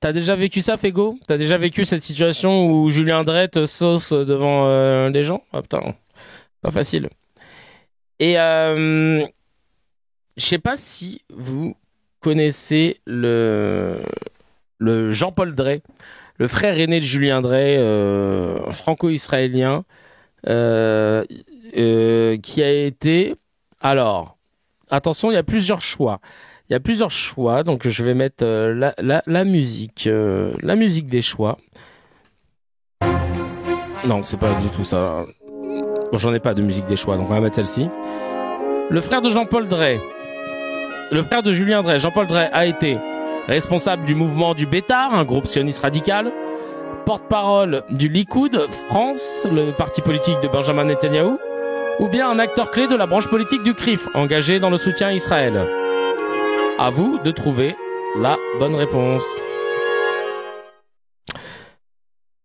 T'as déjà vécu ça, Fego? T'as déjà vécu cette situation où Julien Drey te sauce devant les gens? Ah putain, pas facile. Et je sais pas si vous connaissez le Jean-Paul Drey, le frère aîné de Julien Drey, franco-israélien, qui a été... Alors, attention, il y a plusieurs choix. Donc je vais mettre la musique des choix. Non, c'est pas du tout ça. Bon, j'en ai pas de musique des choix, donc on va mettre celle-ci. Le frère de Jean-Paul Drey, le frère de Julien Drey, Jean-Paul Drey, a été responsable du mouvement du Bétar, un groupe sioniste radical, porte-parole du Likoud France, le parti politique de Benjamin Netanyahou, ou bien un acteur clé de la branche politique du CRIF, engagé dans le soutien à Israël. À vous de trouver la bonne réponse.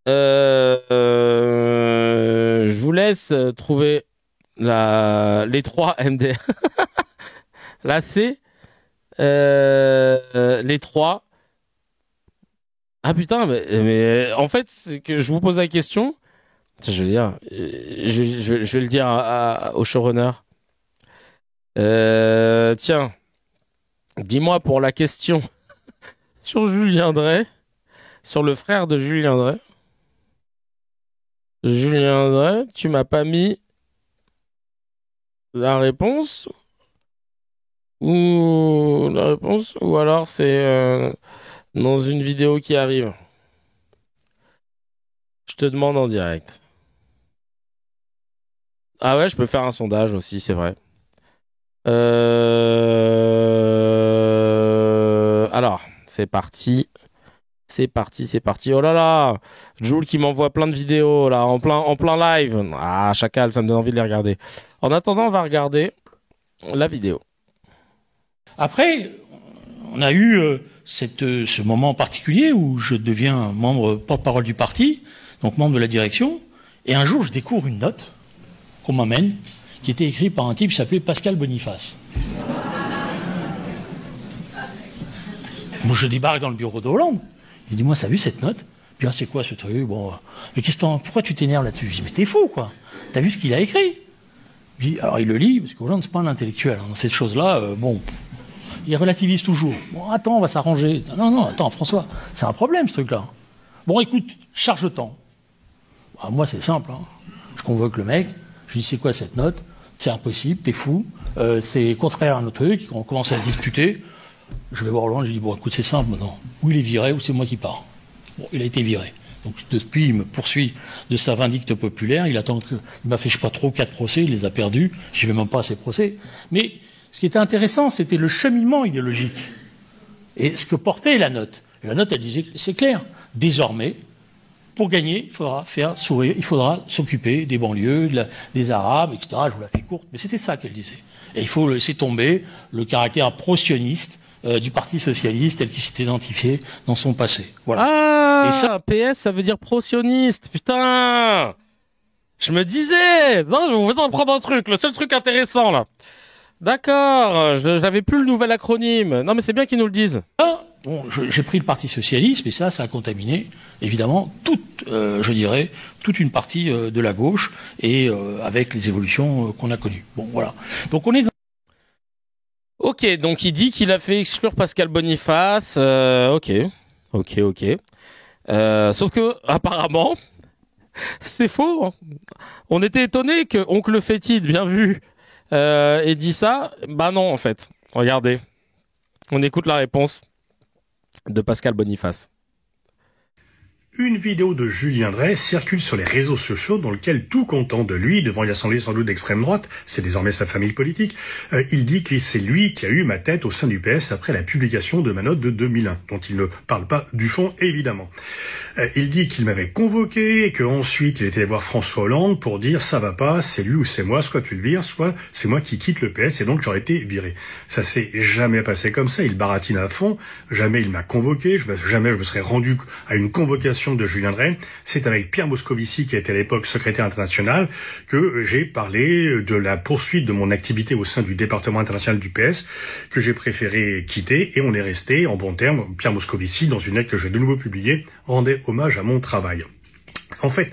Je vous laisse trouver les trois MDR. Là, c'est les trois. Ah putain, mais en fait, c'est que je vous pose la question. Je veux dire, je vais le dire au showrunner. Tiens. Dis-moi pour la question sur Julien Drey, sur le frère de Julien Drey. Julien Drey, tu m'as pas mis la réponse ou alors c'est dans une vidéo qui arrive. Je te demande en direct. Ah ouais, je peux faire un sondage aussi, c'est vrai. Alors, c'est parti. Oh là là, Jules qui m'envoie plein de vidéos là, en plein live. Ah, chacal, ça me donne envie de les regarder. En attendant, on va regarder la vidéo. Après, on a eu ce moment particulier où je deviens membre porte-parole du parti, donc membre de la direction, et un jour je découvre une note qu'on m'amène, qui était écrite par un type qui s'appelait Pascal Boniface. Moi, je débarque dans le bureau de Hollande. Il dit, moi, ça a vu cette note? Puis, c'est quoi ce truc? Bon, mais pourquoi tu t'énerves là-dessus? Je dis, mais t'es fou, quoi. T'as vu ce qu'il a écrit? Puis, alors, il le lit, parce qu'Hollande, c'est pas un intellectuel. Dans cette chose-là, il relativise toujours. Bon, attends, on va s'arranger. Non, attends, François, c'est un problème, ce truc-là. Bon, écoute, charge-temps. Bah, moi, c'est simple, hein. Je convoque le mec, je lui dis, c'est quoi cette note? C'est impossible, t'es fou, c'est contraire à notre truc, on commence à discuter. Je vais voir Hollande, je lui dis, bon, écoute, c'est simple maintenant. Ou il est viré, ou c'est moi qui pars. Bon, il a été viré. Donc, depuis, il me poursuit de sa vindicte populaire. Il m'a fait, je sais pas trop, 4 procès, il les a perdus. Je vais même pas à ces procès. Mais, ce qui était intéressant, c'était le cheminement idéologique. Et ce que portait la note. Et la note, elle disait, c'est clair. Désormais, pour gagner, il faudra faire sourire, il faudra s'occuper des banlieues, des Arabes, etc. Je vous la fais courte, mais c'était ça qu'elle disait. Et il faut laisser tomber le caractère pro-sioniste du Parti socialiste tel qu'il s'est identifié dans son passé. Voilà. Ah, et ça, PS, ça veut dire pro-sioniste. Putain, je me disais, non, on va en prendre un truc, le seul truc intéressant là. D'accord, j'avais plus le nouvel acronyme. Non, mais c'est bien qu'ils nous le disent. Ah, bon, j'ai pris le Parti socialiste, mais ça a contaminé, évidemment, toute une partie de la gauche, et avec les évolutions qu'on a connues. Bon, voilà. Donc on est dans... Ok, donc il dit qu'il a fait exclure Pascal Boniface. Ok. Sauf que, apparemment, c'est faux. On était étonnés que Oncle Fétide, bien vu, ait dit ça. Bah non, en fait. Regardez. On écoute la réponse de Pascal Boniface. Une vidéo de Julien Drey circule sur les réseaux sociaux dans lequel, tout content de lui, devant une assemblée sans doute d'extrême droite, c'est désormais sa famille politique, il dit que c'est lui qui a eu ma tête au sein du PS après la publication de ma note de 2001, dont il ne parle pas du fond, évidemment. Il dit qu'il m'avait convoqué et qu'ensuite il était allé voir François Hollande pour dire ça va pas, c'est lui ou c'est moi, soit tu le vires, soit c'est moi qui quitte le PS et donc j'aurais été viré. Ça s'est jamais passé comme ça, il baratine à fond, jamais il m'a convoqué, jamais je me serais rendu à une convocation l'arrestation de Julien Drey, c'est avec Pierre Moscovici, qui était à l'époque secrétaire international, que j'ai parlé de la poursuite de mon activité au sein du département international du PS, que j'ai préféré quitter, et on est resté en bons termes. Pierre Moscovici, dans une lettre que j'ai de nouveau publiée, rendait hommage à mon travail. En fait,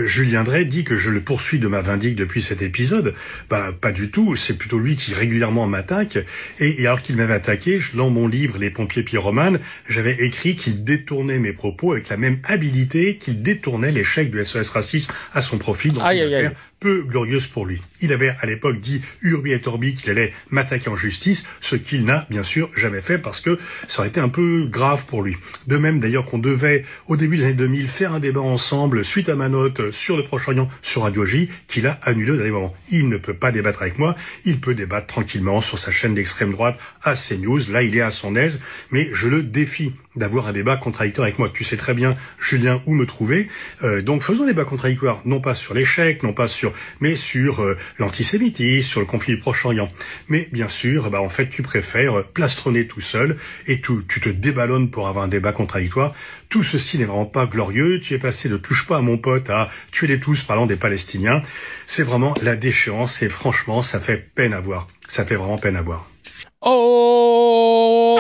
Julien Drey dit que je le poursuis de ma vindicte depuis cet épisode. Bah, pas du tout. C'est plutôt lui qui régulièrement m'attaque. Et alors qu'il m'avait attaqué, dans mon livre Les pompiers pyromanes, j'avais écrit qu'il détournait mes propos avec la même habileté qu'il détournait l'échec du SOS Racisme à son profit dans une affaire peu glorieuse pour lui. Il avait à l'époque dit urbi et orbi qu'il allait m'attaquer en justice, ce qu'il n'a bien sûr jamais fait parce que ça aurait été un peu grave pour lui. De même d'ailleurs qu'on devait au début des années 2000 faire un débat ensemble suite à ma note sur le Proche-Orient sur Radio J qu'il a annulé au dernier moment. Il ne peut pas débattre avec moi, il peut débattre tranquillement sur sa chaîne d'extrême droite à CNews, là il est à son aise, mais je le défie d'avoir un débat contradictoire avec moi. Tu sais très bien, Julien, où me trouver. Donc faisons un débat contradictoire, non pas sur l'échec, non pas mais sur l'antisémitisme, sur le conflit du Proche-Orient. Mais bien sûr, en fait, tu préfères plastronner tout seul et tu te déballonnes pour avoir un débat contradictoire. Tout ceci n'est vraiment pas glorieux. Tu es passé de touche pas à mon pote à tuez-les tous parlant des Palestiniens. C'est vraiment la déchéance et franchement, ça fait peine à voir. Ça fait vraiment peine à voir. Oh!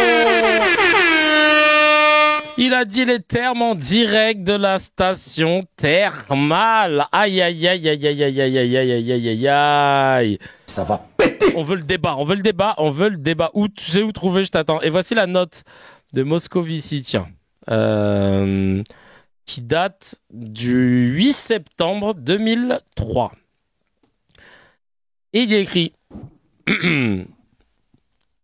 Il a dit les termes en direct de la station thermale. Aïe, aïe, aïe, aïe, aïe, aïe, aïe, aïe, aïe, aïe, aïe, aïe. Ça va péter. On veut le débat. Où, tu sais où trouver, je t'attends. Et voici la note de Moscovici, tiens. Qui date du 8 septembre 2003. Et il y a écrit...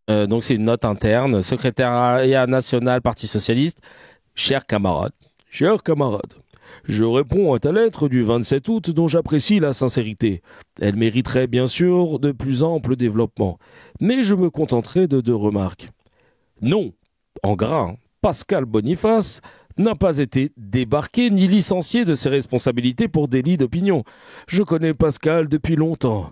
donc c'est une note interne, secrétariat national Parti Socialiste. Chers camarades, je réponds à ta lettre du 27 août dont j'apprécie la sincérité. Elle mériterait bien sûr de plus ample développement, mais je me contenterai de 2 remarques. Non, en gras, Pascal Boniface n'a pas été débarqué ni licencié de ses responsabilités pour délit d'opinion. Je connais Pascal depuis longtemps.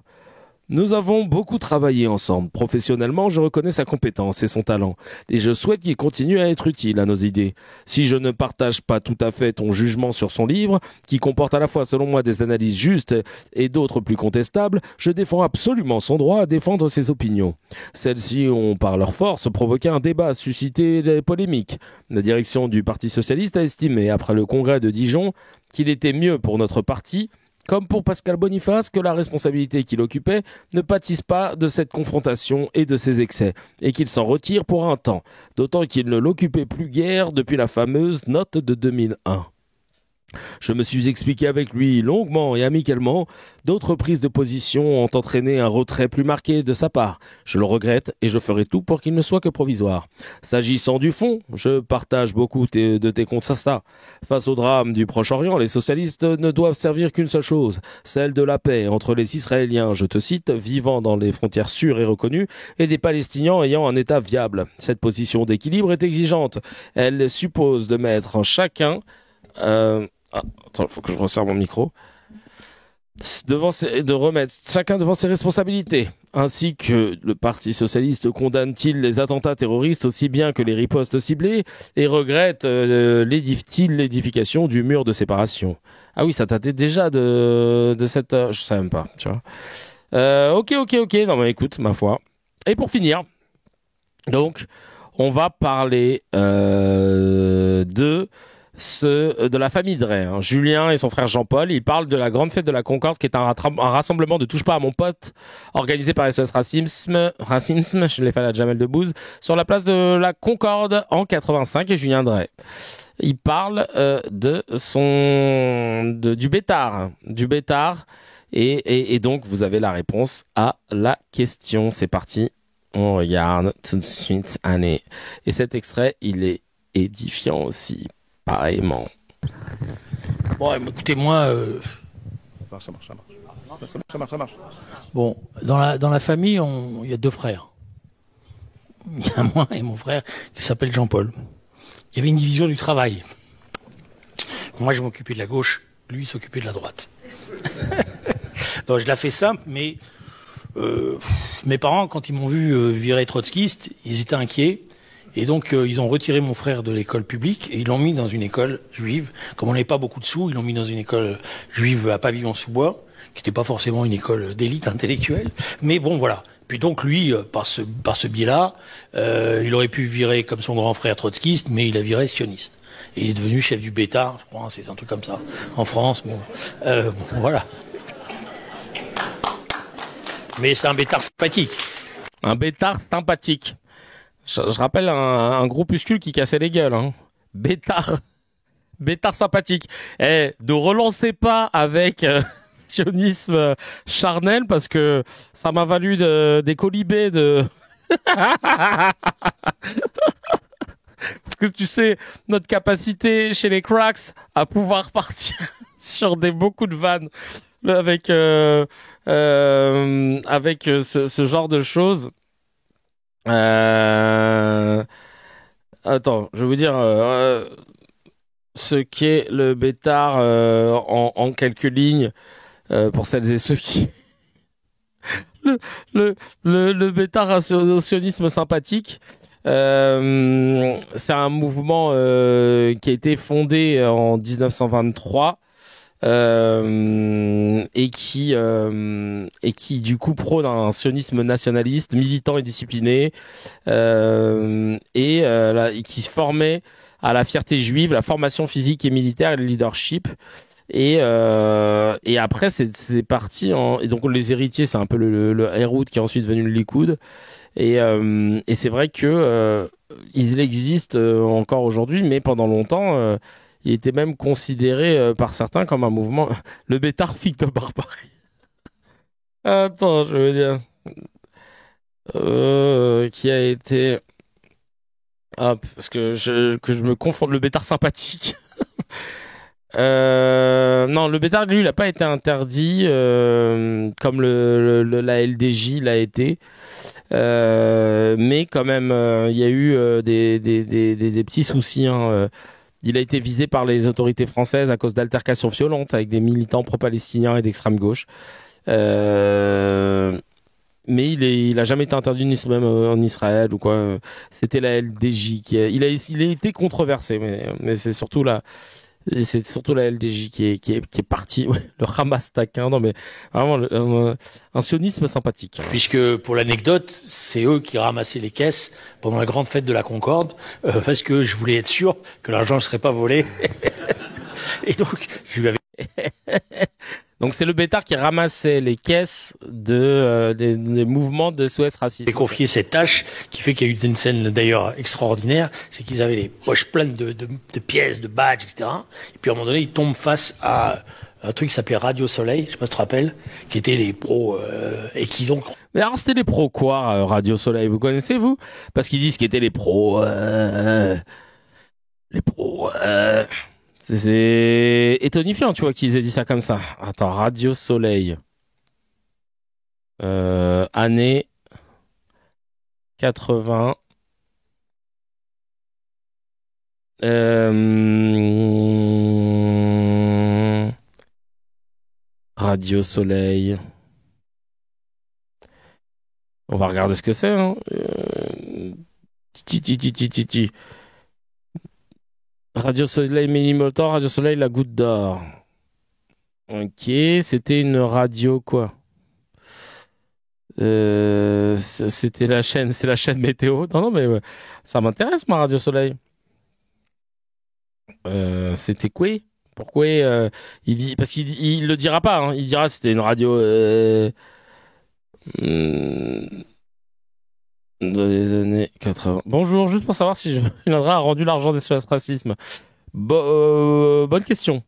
Nous avons beaucoup travaillé ensemble. Professionnellement, je reconnais sa compétence et son talent. Et je souhaite qu'il continue à être utile à nos idées. Si je ne partage pas tout à fait ton jugement sur son livre, qui comporte à la fois, selon moi, des analyses justes et d'autres plus contestables, je défends absolument son droit à défendre ses opinions. Celles-ci ont, par leur force, provoqué un débat, suscité des polémiques. La direction du Parti Socialiste a estimé, après le congrès de Dijon, qu'il était mieux pour notre parti, comme pour Pascal Boniface, que la responsabilité qu'il occupait ne pâtisse pas de cette confrontation et de ses excès, et qu'il s'en retire pour un temps, d'autant qu'il ne l'occupait plus guère depuis la fameuse note de 2001. Je me suis expliqué avec lui longuement et amicalement. D'autres prises de position ont entraîné un retrait plus marqué de sa part. Je le regrette et je ferai tout pour qu'il ne soit que provisoire. S'agissant du fond, je partage beaucoup de tes constats. Face au drame du Proche-Orient, les socialistes ne doivent servir qu'une seule chose, celle de la paix entre les Israéliens, je te cite, vivant dans les frontières sûres et reconnues, et des Palestiniens ayant un État viable. Cette position d'équilibre est exigeante. Elle suppose de mettre chacun... Attends, faut que je resserre mon micro. De remettre chacun devant ses responsabilités, ainsi que le Parti Socialiste condamne-t-il les attentats terroristes aussi bien que les ripostes ciblées et regrette l'édification du mur de séparation. Ah oui, ça datait déjà de cette... je sais même pas, tu vois. Ok. Non mais écoute, ma foi. Et pour finir, donc, on va parler de la famille Drey, Julien et son frère Jean-Paul. Ils parlent de la grande fête de la Concorde, qui est un rassemblement de touche pas à mon pote, organisé par SOS Racisme, je l'ai fait à la Jamel Debbouze, sur la place de la Concorde en 85, et Julien Drey. Il parle du Bétard, et donc vous avez la réponse à la question. C'est parti, on regarde tout de suite. Année. Et cet extrait, il est édifiant aussi. Pareillement. Bon, écoutez, moi... Ça marche. Bon, dans la famille, il y a 2 frères. Il y a moi et mon frère qui s'appelle Jean-Paul. Il y avait une division du travail. Moi, je m'occupais de la gauche, lui, il s'occupait de la droite. Donc, je la fais simple, mais mes parents, quand ils m'ont vu virer trotskiste, ils étaient inquiets. Et donc, ils ont retiré mon frère de l'école publique et ils l'ont mis dans une école juive. Comme on n'avait pas beaucoup de sous, ils l'ont mis dans une école juive à Pavillon-sous-Bois, qui n'était pas forcément une école d'élite intellectuelle. Mais bon, voilà. Puis donc, lui, par ce biais-là, il aurait pu virer comme son grand frère trotskiste, mais il a viré sioniste. Et il est devenu chef du Bétard, je crois, c'est un truc comme ça. En France, bon, voilà. Mais c'est un Bétard sympathique. Un Bétard sympathique. Je rappelle un groupuscule qui cassait les gueules. Hein. Bétard sympathique. Ne relancez pas avec sionisme charnel parce que ça m'a valu des colibés de... Parce que tu sais, notre capacité chez les Cracks à pouvoir partir sur beaucoup de vannes avec ce genre de choses. Attends, je vais vous dire ce qu'est le Bétard en quelques lignes pour celles et ceux qui le Bétard sionisme sympathique. C'est un mouvement qui a été fondé en 1923 et qui du coup prône un sionisme nationaliste, militant et discipliné et qui se formait à la fierté juive, la formation physique et militaire et le leadership. Et après c'est parti et donc les héritiers c'est un peu le Herout qui est ensuite devenu le Likoud. Et c'est vrai que il existe encore aujourd'hui, mais pendant longtemps, il était même considéré par certains comme un mouvement, le Bétard figue de barbarie. Attends, je veux dire, qui a été, parce que je me confonds, le Bétard sympathique. Non, le Bétard, lui, il n'a pas été interdit comme la LDJ l'a été. Mais quand même, il y a eu des petits soucis. Hein. Il a été visé par les autorités françaises à cause d'altercations violentes avec des militants pro-palestiniens et d'extrême gauche. Mais il a jamais été interdit ni même en Israël ou quoi. C'était la LDJ il a été controversé, mais c'est surtout la LDJ qui est partie, ouais, le Hamas taquin, non mais vraiment un sionisme sympathique. Puisque pour l'anecdote, c'est eux qui ramassaient les caisses pendant la grande fête de la Concorde, parce que je voulais être sûr que l'argent ne serait pas volé. Et donc, je lui avais... Donc c'est le Bétard qui ramassait les caisses des mouvements de SOS Racisme. J'ai confié cette tâche qui fait qu'il y a eu une scène d'ailleurs extraordinaire, c'est qu'ils avaient les poches pleines de pièces, de badges, etc. Et puis à un moment donné, ils tombent face à un truc qui s'appelait Radio Soleil, je sais pas si tu te rappelles, qui étaient les pros et qui donc... Mais alors c'était les pros quoi, Radio Soleil, vous connaissez vous? Parce qu'ils disent qu'ils étaient les pros... Les pros... C'est étonifiant, tu vois, qu'ils aient dit ça comme ça. Attends, Radio Soleil. Année 80. Radio Soleil. On va regarder ce que c'est. Hein. Radio Soleil Minimotor, Radio Soleil La Goutte d'Or. Ok, c'était une radio quoi? C'était c'est la chaîne météo. Non, mais ça m'intéresse, moi, Radio Soleil. C'était quoi? Pourquoi il dit, parce qu'il le dira pas, hein, il dira c'était une radio dans les années 80. Bonjour, juste pour savoir si Julien a rendu l'argent des SOS Racisme. Bonne question.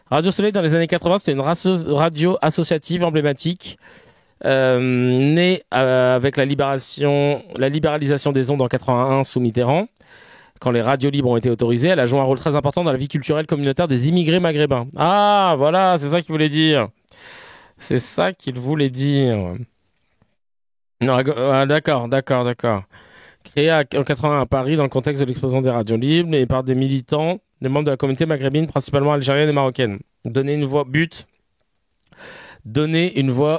Radio Soleil dans les années 80, c'était une radio associative emblématique, née avec la libéralisation des ondes en 81 sous Mitterrand. Quand les radios libres ont été autorisées, elle a joué un rôle très important dans la vie culturelle communautaire des immigrés maghrébins. Ah, voilà, c'est ça qu'il voulait dire. Non, d'accord. Créé en 81 à Paris dans le contexte de l'explosion des radios libres et par des militants, des membres de la communauté maghrébine, principalement algérienne et marocaine. Donner une voix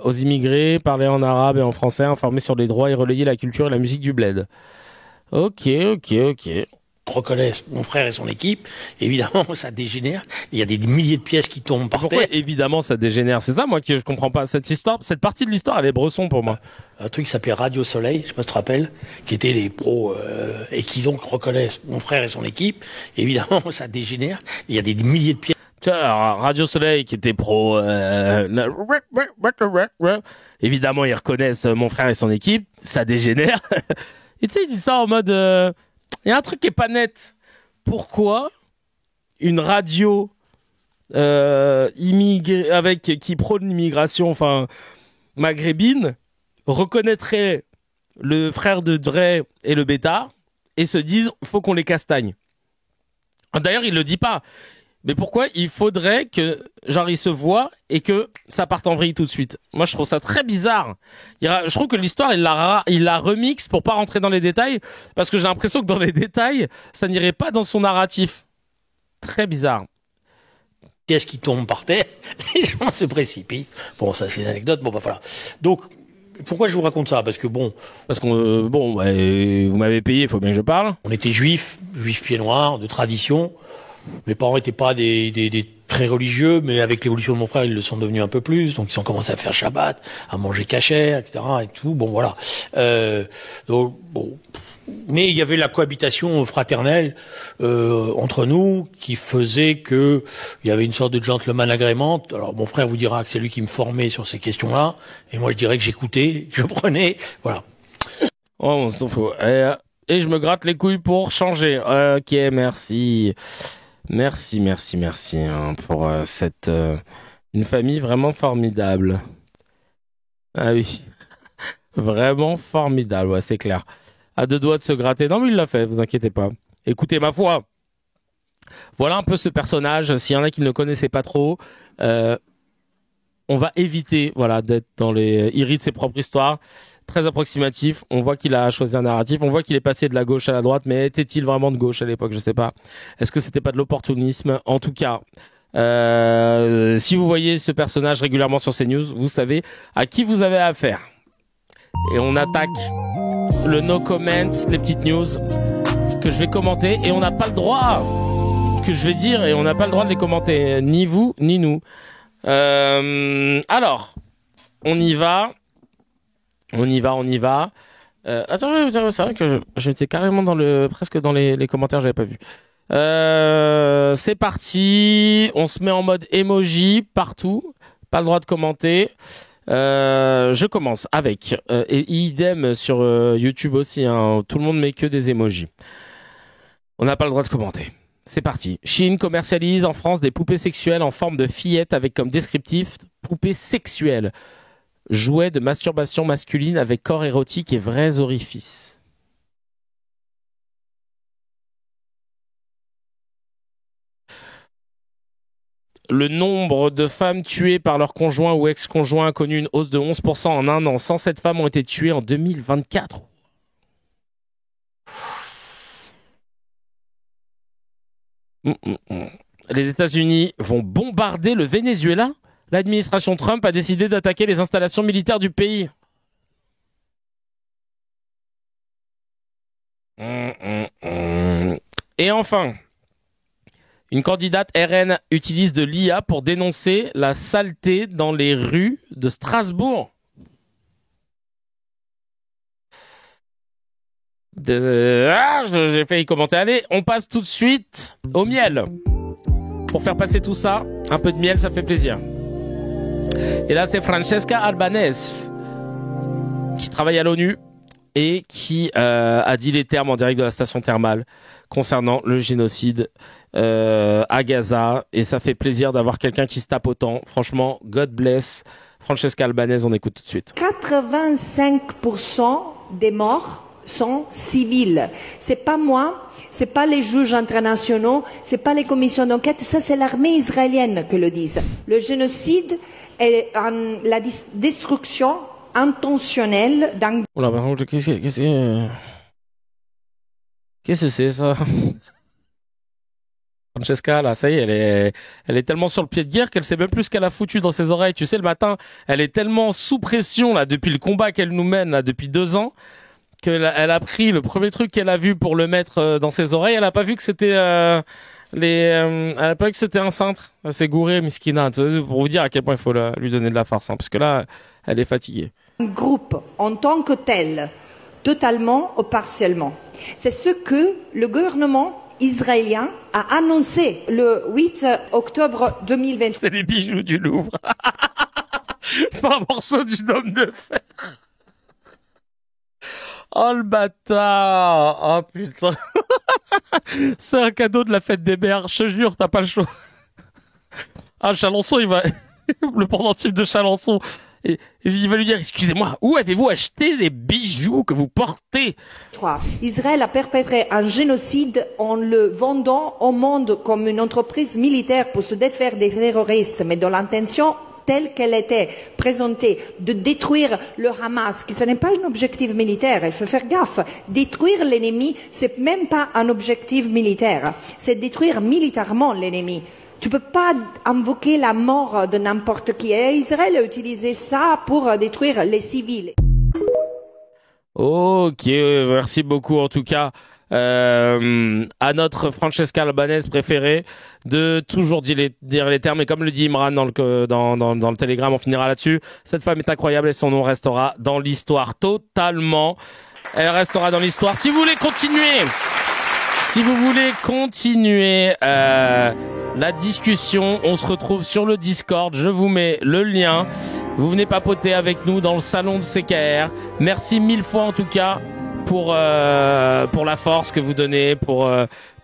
aux immigrés, parler en arabe et en français, informer sur les droits et relayer la culture et la musique du bled. Ok. Reconnaissent mon frère et son équipe, évidemment ça dégénère, il y a des milliers de pièces qui tombent par Pourquoi terre. évidemment ça dégénère? C'est ça moi que je comprends pas. Cette partie de l'histoire elle est Bresson pour moi. Un truc qui s'appelait Radio Soleil, je sais pas si tu te rappelles, qui étaient les pros et qui donc reconnaissent mon frère et son équipe, évidemment ça dégénère, il y a des milliers de pièces. Tiens, Radio Soleil qui était pro, évidemment ils reconnaissent mon frère et son équipe, ça dégénère. Et tu sais, il dit ça en mode, il y a un truc qui est pas net. Pourquoi une radio qui prône l'immigration, enfin maghrébine, reconnaîtrait le frère de Dre et le Bétard et se disent faut qu'on les castagne. D'ailleurs, il le dit pas. Mais pourquoi il faudrait que, genre, ils se voient et que ça parte en vrille tout de suite? Moi, je trouve ça très bizarre. Je trouve que l'histoire, il la remixe pour pas rentrer dans les détails, parce que j'ai l'impression que dans les détails, ça n'irait pas dans son narratif. Très bizarre. Pièces qui tombent par terre, les gens se précipitent. Bon, ça, c'est une anecdote. Bon, bah voilà. Donc, pourquoi je vous raconte ça? Parce que vous m'avez payé, il faut bien que je parle. On était juifs pieds noirs, de tradition. Mes parents n'étaient pas des très religieux, mais avec l'évolution de mon frère, ils le sont devenus un peu plus. Donc, ils ont commencé à faire Shabbat, à manger kasher, etc. et tout. Bon, voilà. Mais il y avait la cohabitation fraternelle entre nous qui faisait que il y avait une sorte de gentleman agreement. Alors, mon frère vous dira que c'est lui qui me formait sur ces questions-là, et moi je dirais que j'écoutais, que je prenais. Voilà. Oh, on s'en fout. Et je me gratte les couilles pour changer. Ok, merci. Merci pour cette une famille vraiment formidable. Ah oui, vraiment formidable, ouais, c'est clair. À deux doigts de se gratter. Non mais il l'a fait, vous inquiétez pas. Écoutez ma foi. Voilà un peu ce personnage. S'il y en a qui ne le connaissaient pas trop, on va éviter, voilà, d'être dans les iris de ses propres histoires. Très approximatif. On voit qu'il a choisi un narratif. On voit qu'il est passé de la gauche à la droite. Mais était-il vraiment de gauche à l'époque? Je sais pas. Est-ce que c'était pas de l'opportunisme? En tout cas, si vous voyez ce personnage régulièrement sur CNews, vous savez à qui vous avez affaire. Et on attaque le no comment, les petites news que je vais commenter. Et on n'a pas le droit, que je vais dire, et on n'a pas le droit de les commenter. Ni vous, ni nous. Alors, on y va. Attends, c'est vrai que j'étais carrément presque dans les commentaires, j'avais pas vu. C'est parti. On se met en mode emoji partout. Pas le droit de commenter. Je commence avec, et idem sur YouTube aussi, hein, tout le monde met que des emojis. On n'a pas le droit de commenter. C'est parti. Shein commercialise en France des poupées sexuelles en forme de fillettes avec comme descriptif poupées sexuelles. Jouets de masturbation masculine avec corps érotique et vrais orifices. Le nombre de femmes tuées par leur conjoint ou ex-conjoint a connu une hausse de 11% en un an. 107 femmes ont été tuées en 2024. Les États-Unis vont bombarder le Venezuela. L'administration Trump a décidé d'attaquer les installations militaires du pays. Et enfin, une candidate RN utilise de l'IA pour dénoncer la saleté dans les rues de Strasbourg. J'ai failli commenter. Allez, on passe tout de suite au miel. Pour faire passer tout ça, un peu de miel, ça fait plaisir. Et là, c'est Francesca Albanese, qui travaille à l'ONU et qui a dit les termes en direct de la station thermale concernant le génocide à Gaza. Et ça fait plaisir d'avoir quelqu'un qui se tape autant. Franchement, God bless. Francesca Albanese, on écoute tout de suite. 85% des morts sont civils. C'est pas moi, c'est pas les juges internationaux, c'est pas les commissions d'enquête, ça c'est l'armée israélienne que le disent. Le génocide est la destruction intentionnelle d'un... Oh là, qu'est-ce que c'est ça? Francesca, là, ça y est, elle est tellement sur le pied de guerre qu'elle sait même plus ce qu'elle a foutu dans ses oreilles. Tu sais, le matin, elle est tellement sous pression, là, depuis le combat qu'elle nous mène, là, depuis 2 ans, qu'elle a pris le premier truc qu'elle a vu pour le mettre dans ses oreilles. Elle a pas vu que c'était elle a pas vu que c'était un cintre. Elle s'est gourée, miskina. Pour vous dire à quel point il faut lui donner de la force, parce que là, elle est fatiguée. Un groupe en tant que tel, totalement ou partiellement. C'est ce que le gouvernement israélien a annoncé le 8 octobre 2020. C'est les bijoux du Louvre. C'est un morceau du Dôme de Fer. Oh le bâtard. Oh putain. C'est un cadeau de la fête des mères. Je te jure, t'as pas le choix. Ah, Chalençon, il va... le pendentif de Chalençon. Et il va lui dire, excusez-moi, où avez-vous acheté les bijoux que vous portez? 3. Israël a perpétré un génocide en le vendant au monde comme une entreprise militaire pour se défaire des terroristes, mais dans l'intention telle qu'elle était présentée, de détruire le Hamas, qui ce n'est pas un objectif militaire, il faut faire gaffe. Détruire l'ennemi, c'est même pas un objectif militaire, c'est détruire militairement l'ennemi. Tu peux pas invoquer la mort de n'importe qui. Et Israël a utilisé ça pour détruire les civils. Ok, merci beaucoup en tout cas à notre Francesca Albanese préférée de toujours dire les termes, et comme le dit Imran dans le télégramme, on finira là-dessus. Cette femme est incroyable et son nom restera dans l'histoire totalement. Elle restera dans l'histoire. Si vous voulez continuer la discussion, on se retrouve sur le Discord, je vous mets le lien. Vous venez papoter avec nous dans le salon de CKR. Merci 1000 fois en tout cas pour la force que vous donnez, pour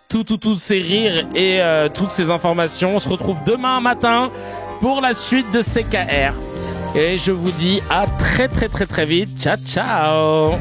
tous ces rires et toutes ces informations. On se retrouve demain matin pour la suite de CKR. Et je vous dis à très très très très vite. Ciao ciao.